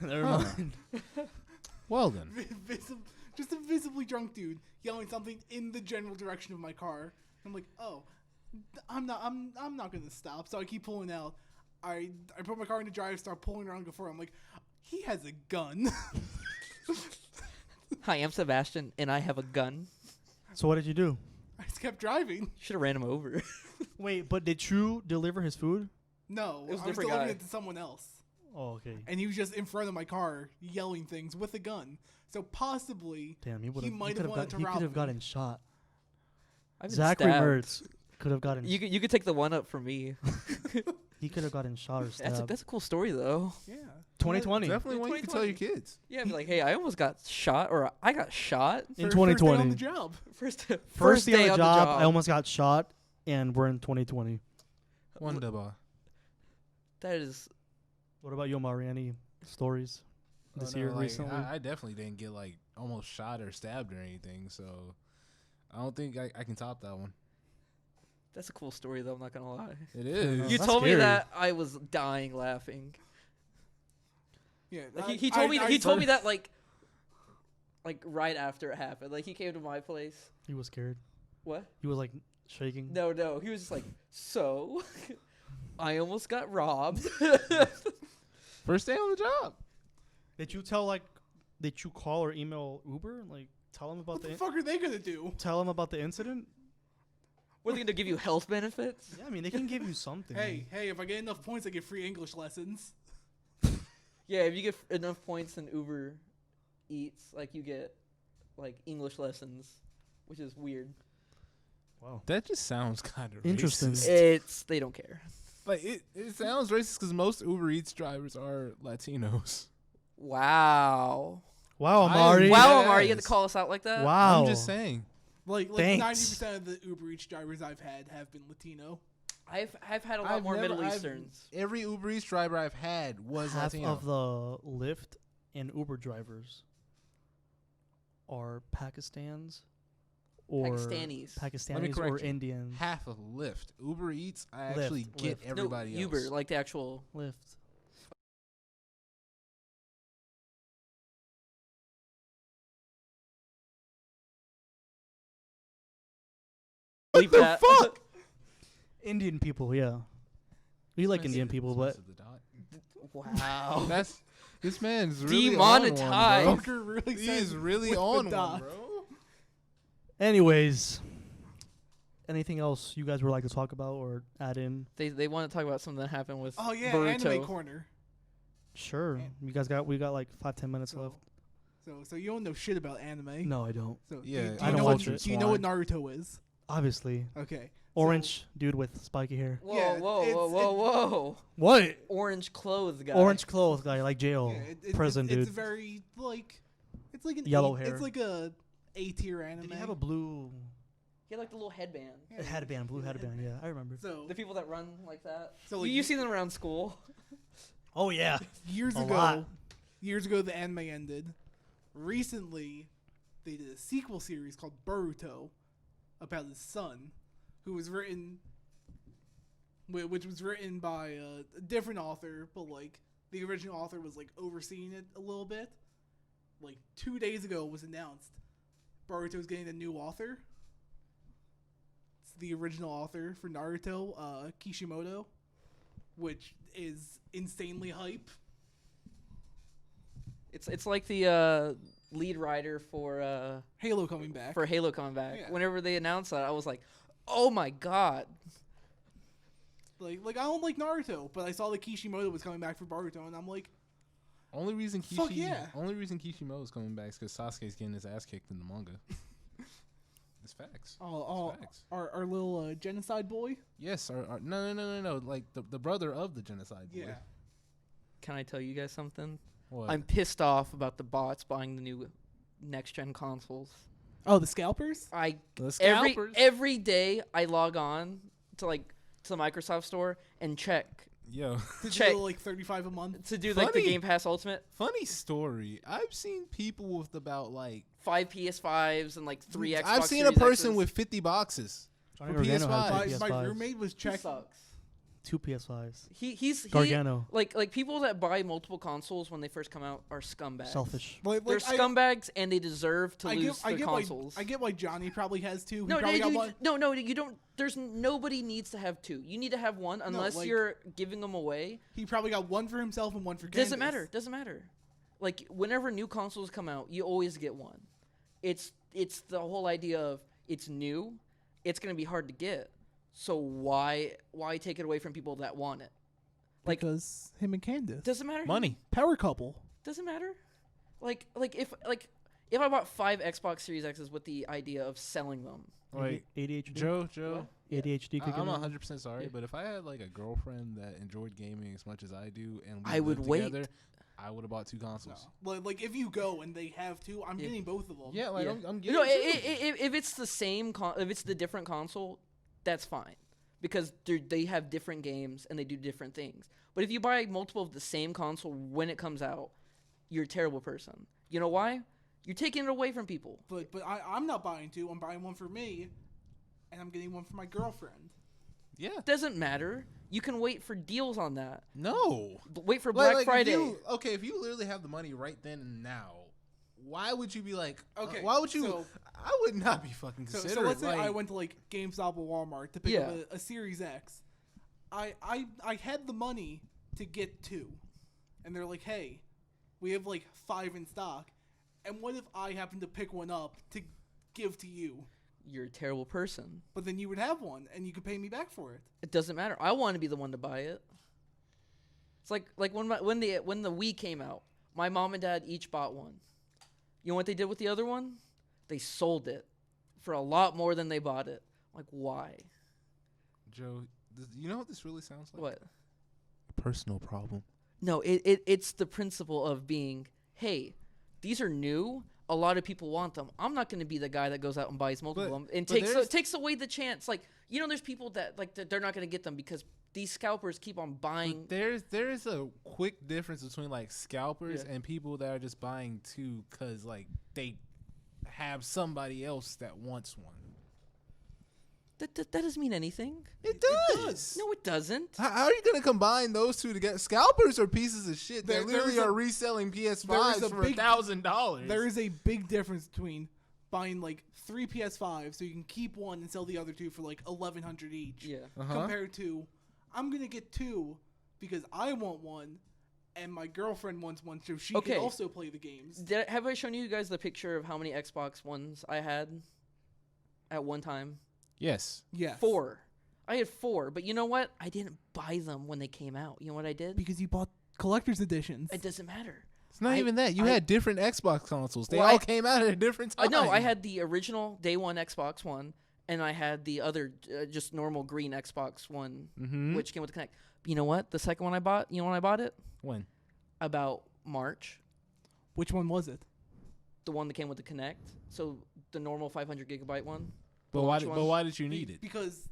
Never mind. Well then, Just a visibly drunk dude yelling something in the general direction of my car. I'm like, oh, I'm not gonna stop. So I keep pulling out. I put my car in the drive, start pulling around, go forward. I'm like, he has a gun. Hi, I'm Sebastian, and I have a gun. So what did you do? I just kept driving. Should have ran him over. Wait, but did you deliver his food? No, It was a I was different delivering guy. it to someone else. Oh, okay. And he was just in front of my car yelling things with a gun. So possibly Damn, he might have wanted to he rob could have me. gotten shot. I've been Zachary stabbed. Mertz could have gotten. You could take the one up from me. He could have gotten shot or stabbed. That's a cool story though. Yeah. 2020. definitely one you can tell your kids. Yeah, be like, hey, I almost got shot, or I got shot. In First day on 2020. the job. First day on day the job, I almost got shot, and we're in 2020. Wonderbar. That is. What about you, Mari? Any stories this year recently? I definitely didn't get like almost shot or stabbed or anything, so I don't think I can top that one. That's a cool story, though. I'm not gonna lie. It is. You That's told me scary. that I was dying laughing. Yeah. Like, he told me that like right after it happened. Like he came to my place. He was scared. What? He was like shaking. No. He was just like, so I almost got robbed. First day on the job. Did you call or email Uber and like tell him about What the fuck are they gonna do? tell him about the incident? Were they gonna give you health benefits? Yeah, I mean they can give you something. Hey, if I get enough points, I get free English lessons. Yeah, if you get enough points in Uber Eats, like you get like English lessons, which is weird. Wow. That just sounds kind of Interesting. racist. They don't care. Like it sounds racist because most Uber Eats drivers are Latinos. Wow. Wow, I- Amari. Wow, Amari, you get Yes. to call us out like that? Wow. I'm just saying. Like Thanks. 90% of the Uber Eats drivers I've had have been Latino. I've had a lot more Middle Easterns. Every Uber Eats driver I've had was Half Latino. of the Lyft and Uber drivers are Pakistans or Pakistanis. Let me Pakistanis correct or you. Indians. Half of Lyft. Uber Eats, I Lyft, actually get Lyft. everybody No, else. Uber, like the actual. Lyft. What the fuck? Indian people, yeah. We like This Indian man's people, supposed but to dot. Wow. That's this man's really Demonetized. on one, bro. Fucker really He says is really with the on one, dot. bro. anyways. Anything else you guys would like to talk about or add in? They want to talk about something that happened with Oh yeah, Boruto. anime corner. Sure. And- We got like 5-10 minutes So, left. so you don't know shit about anime. No, I don't. So Yeah, do I you don't know watch what, it. Do you know what Naruto is? Obviously. Okay. Orange dude with spiky hair. Whoa, Yeah, whoa, it's- whoa, whoa, whoa. What? Orange clothes guy. Orange clothes guy, like jail. Yeah, Prison it's dude. very like it's like an Yellow A, hair. It's like a A-tier anime. Did he have a blue He had like the little headband. Yeah, headband? Blue headband, yeah. I remember. So The people that run like that. So, So like, you see them around school. Oh, yeah. years A ago, lot. the anime ended. Recently, they did a sequel series called Boruto about his son, who was written, which was written by a different author, but like the original author was like overseeing it a little bit. Like 2 days ago, it was announced Boruto's getting a new author. the original author for Naruto, Kishimoto, which is insanely hype. It's like the lead writer for Halo coming back. Yeah. Whenever they announced that, I was like, "Oh my god!" Like I don't like Naruto, but I saw that Kishimoto was coming back for Boruto, and I'm like, Only reason Fuck yeah. Kishimoto is coming back is because Sasuke's getting his ass kicked in the manga. It's facts. oh, It's facts. our little genocide boy. Yes. No. Like the brother of the genocide boy. Yeah. Can I tell you guys something? What? I'm pissed off about the bots buying the new next gen consoles. Oh, the scalpers. The scalpers. Every day I log on to the Microsoft store and check Yo. check like $35 a month. to do like the Funny. Game Pass Ultimate. Funny story. I've seen people with about like 5 PS5s and like 3 Xbox. I've seen Series a person Xs. with 50 boxes. Johnny For Gargano PS5. has My 2 PS5s. roommate was He checking. sucks. 2 PS5s. He's Gargano. like people that buy multiple consoles when they first come out are scumbags. Selfish. They're scumbags and they deserve to lose their get consoles. I get why Johnny probably has two. No, He probably got one. no, you don't. There's nobody needs to have two. You need to have one unless like- you're giving them away. He probably got one for himself and one for Doesn't Candace. matter. Like whenever new consoles come out, you always get one. It's the whole idea of it's new, it's gonna be hard to get. So why take it away from people that want it? Like Because him and Candace. doesn't matter. Money. Power couple. Doesn't matter. Like if I bought 5 Xbox Series X's with the idea of selling them. Like ADHD. Joe. What? ADHD. I'm kicking not in. 100% sorry, Yeah. but if I had like a girlfriend that enjoyed gaming as much as I do, and we I would lived wait. together, I would have bought 2 consoles. Like if you go and they have two, I'm Yeah. getting both of them. Yeah, like Yeah. I'm getting. No, two. if it's the same, if it's the different console, that's fine, because they have different games and they do different things. But if you buy multiple of the same console when it comes out, you're a terrible person. You know why? You're taking it away from people. But I'm not buying two. I'm buying one for me, and I'm getting one for my girlfriend. Yeah. Doesn't matter. You can wait for deals on that. No. Wait for Like, Black Friday. If you literally have the money right then and now, why would you be like? Okay, why would you? so- I would not be fucking So considering. let's say like, I went to like GameStop or Walmart to pick up a Series X. I had the money to get two, and they're like, hey, we have like 5 in stock, and what if I happen to pick one up to give to you? You're a terrible person. But then you would have one, and you could pay me back for it. It doesn't matter. I want to be the one to buy it. It's like when the Wii came out, my mom and dad each bought one. You know what they did with the other one? They sold it for a lot more than they bought it. Like, why? Joe, you know what this really sounds like? What? A personal problem. No, it's the principle of being, hey, these are new. A lot of people want them. I'm not going to be the guy that goes out and buys multiple of them and takes away the chance. Like, there's people that they're not going to get them because these scalpers keep on buying. But there's a quick difference between like scalpers Yeah. and people that are just buying two because like they have somebody else that wants one. That doesn't mean anything. It does. No, it doesn't. How are you gonna combine those two together? Scalpers are pieces of shit. They There literally is a- are reselling there PS5s is a for big- $1,000. There is a big difference between buying like 3 PS5s so you can keep one and sell the other two for like $1,100 each. Yeah. Compared to, I'm gonna get two because I want one, and my girlfriend wants one so she Okay. can also play the games. Have I shown you guys the picture of how many Xbox Ones I had at one time? Yes. Yes. 4. I had 4, but you know what? I didn't buy them when they came out. You know what I did? Because you bought collector's editions. It doesn't matter. It's not even that. You had different Xbox consoles. They Well, all came out at a different time. No, I had the original day one Xbox One, and I had the other just normal green Xbox One, which came with the Kinect. You know what? The second one I bought, you know when I bought it? When? About March. Which one was it? The one that came with the Kinect. So the normal 500 gigabyte one. But Launch why did you need it? Because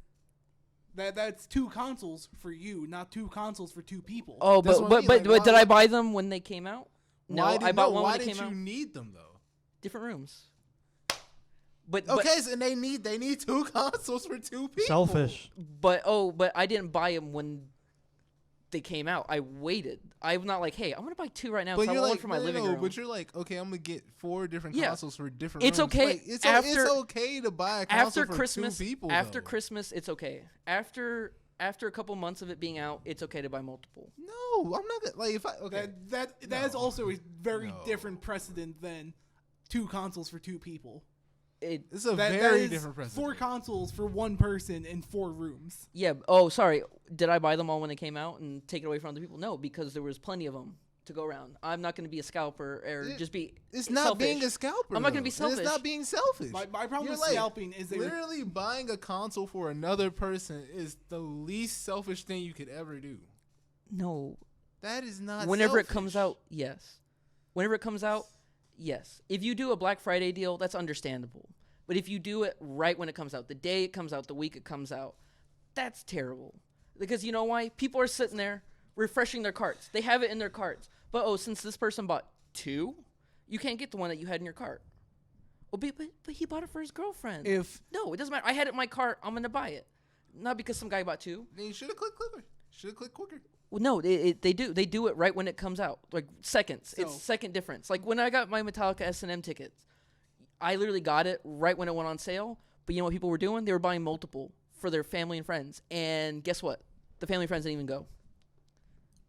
that's 2 consoles for you, not 2 consoles for 2 people. Oh, That's but what I mean, like, but did why- I buy them when they came out? No, I bought one why when they did came you out. need them though? Different rooms. But Okay, so they need 2 consoles for 2 people. Selfish. but I didn't buy them when they came out. I waited. I'm not like, hey, I'm gonna buy 2 right now. But I you're want like, one for my living room. But you're like, okay, I'm gonna get 4 different Yeah. consoles for different. It's rooms. okay Like, it's okay to buy a console after for Christmas. 2 people. After though. Christmas, it's okay. After a couple months of it being out, it's okay to buy multiple. No, I'm not gonna like if I okay. That is also a very different precedent than 2 consoles for 2 people. It's a That very is different precedent. 4 consoles for 1 person in 4 rooms. Yeah. Oh, sorry. Did I buy them all when they came out and take it away from other people? No, because there was plenty of them to go around. I'm not going to be a scalper or just be. It's not selfish. being a scalper. I'm not gonna though. be selfish. It's not being selfish. My problem You're with like, scalping is they literally buying a console for another person is the least selfish thing you could ever do. No. That is not. Whenever it selfish. comes out, yes. Whenever it comes out, yes. If you do a Black Friday deal, that's understandable. But if you do it right when it comes out, the day it comes out, the week it comes out, that's terrible. Because you know why? People are sitting there refreshing their carts. They have it in their carts. But, since this person bought 2, you can't get the one that you had in your cart. Well, but he bought it for his girlfriend. No, it doesn't matter. I had it in my cart. I'm going to buy it. Not because some guy bought 2. Then you should have clicked quicker. Should have clicked quicker. Well, no, they do. They do it right when it comes out, like seconds. It's So- second difference. Like when I got my Metallica S&M tickets, I literally got it right when it went on sale. But you know what people were doing? They were buying multiple for their family and friends. And guess what? The family and friends didn't even go.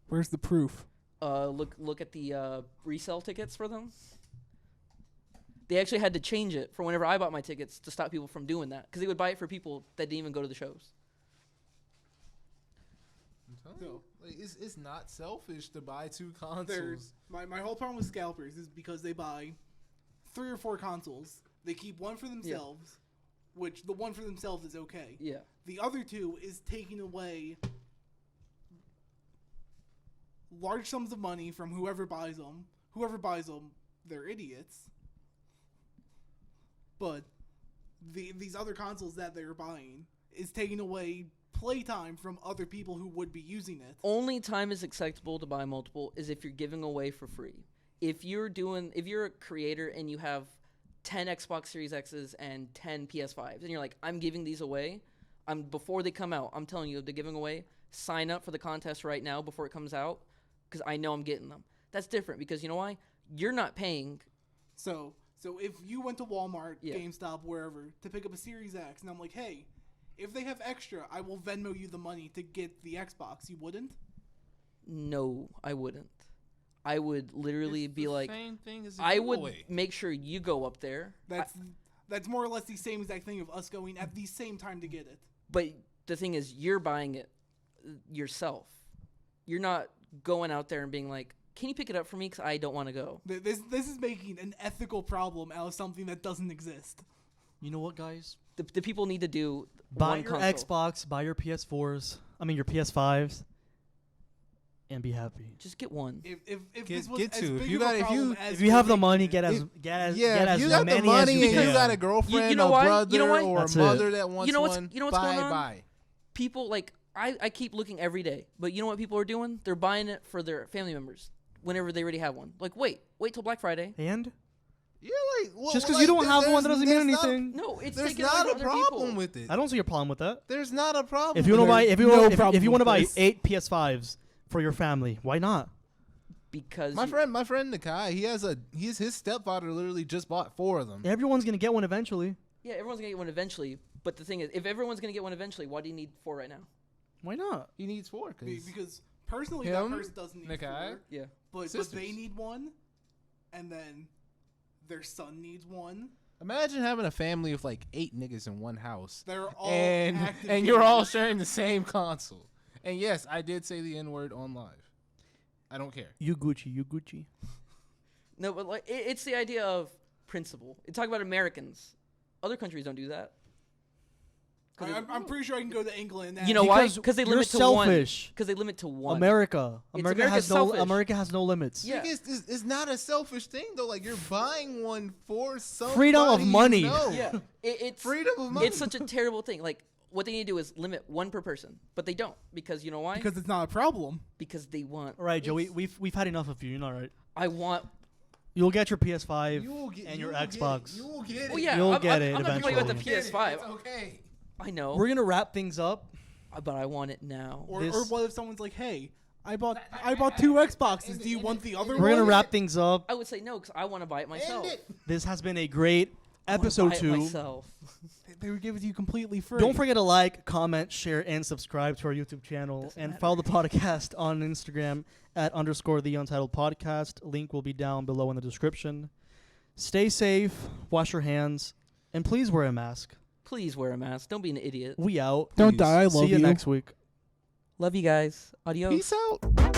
Where's the proof? Look at the resale tickets for them. They actually had to change it for whenever I bought my tickets to stop people from doing that because they would buy it for people that didn't even go to the shows. I'm telling you, like, it's not selfish to buy 2 consoles. My whole problem with scalpers is because they buy 3 or 4 consoles. They keep one for themselves, which the one for themselves is okay. Yeah. The other 2 is taking away large sums of money from whoever buys them. Whoever buys them, they're idiots. But these other consoles that they're buying is taking away playtime from other people who would be using it. Only time is acceptable to buy multiple is if you're giving away for free. If you're a creator and you have 10 Xbox Series X's and 10 PS5s and you're like, I'm giving these away, before they come out, I'm telling you they're giving away, sign up for the contest right now before it comes out because I know I'm getting them. That's different because you know why? You're not paying. So if you went to Walmart, Yeah. GameStop, wherever, to pick up a Series X, and I'm like, hey, if they have extra, I will Venmo you the money to get the Xbox, you wouldn't? No, I wouldn't. I would literally It's be the like, same thing as a I would giveaway. make sure you go up there. That's more or less the same exact thing of us going at the same time to get it. But the thing is, you're buying it yourself. You're not going out there and being like, can you pick it up for me because I don't want to go. This is making an ethical problem out of something that doesn't exist. You know what, guys? The people need to do Buy one your console. Xbox, buy your PS4s. I mean your PS5s, and be happy. Just get one. If Get- this was get as to. If big you of a got- if problem you- as If you have the you're money, making get it, as get Yeah, as if you got many the money as you and can. you got a girlfriend, You know a why? brother, You know why? or a That's it. mother that wants You know what's- one, you know what's going on? buy. People, like, I keep looking every day. But you know what people are doing? They're buying it for their family members whenever they already have one. Like, wait till Black Friday. And Yeah, like well, just because like, you don't have one, that there's- doesn't mean there's not- anything. No, it's There's taking not away a from other problem people. with it. I don't see a problem with that. There's not a problem. If you want to buy, if you no want, problem if you want to with buy this. 8 PS5s for your family, why not? Because My you- friend Nakai, his stepfather literally just bought 4 of them. Everyone's gonna get one eventually. yeah, everyone's gonna get one eventually. But the thing is, if everyone's gonna get one eventually, why do you need 4 right now? Why not? He needs 4 because personally Him, that person doesn't need Nakai, 4, Yeah. but they sisters. need one, and then their son needs one. Imagine having a family of like 8 niggas in one house, They're all and active you're all gamers. sharing the same console. And yes, I did say the N-word on live. I don't care. You Gucci. No, but like it's the idea of principle. You talk about Americans. Other countries don't do that. I'm pretty sure I can go to England. And You know why? Because Because they you're limit to selfish. one. Because they limit to one. America America's has no selfish. America has no limits. Yeah. It's not a selfish thing though. Like you're buying one for somebody. Freedom of you money. know. Yeah. It's Freedom of money. It's such a terrible thing. Like what they need to do is limit one per person, but they don't because you know why? because it's not a problem. Because they want. All right, Joey, it's- we've had enough of you. You're not right. I want. You'll get your PS5 You will get, and you your will get it. Xbox. You will get it. Oh yeah, You'll I'm, get I'm, it I'm not talking about the eventually. PS5. It's okay. I know, We're gonna wrap things up. but I want it now. Or This- what if someone's like, hey, I bought 2 Xboxes. Do you want the other one? We're gonna wrap things up. I would say no because I want to buy it myself. This has been a great I wanna episode buy it 2. myself. They were giving it to you completely free. Don't forget to like, comment, share, and subscribe to our YouTube channel. Doesn't And matter. follow the podcast on Instagram at _the Untitled Podcast. Link will be down below in the description. Stay safe, wash your hands, and please wear a mask. Please wear a mask. Don't be an idiot. We out. Don't Please. die. I love See you next week. Love you guys. Adios. Peace out.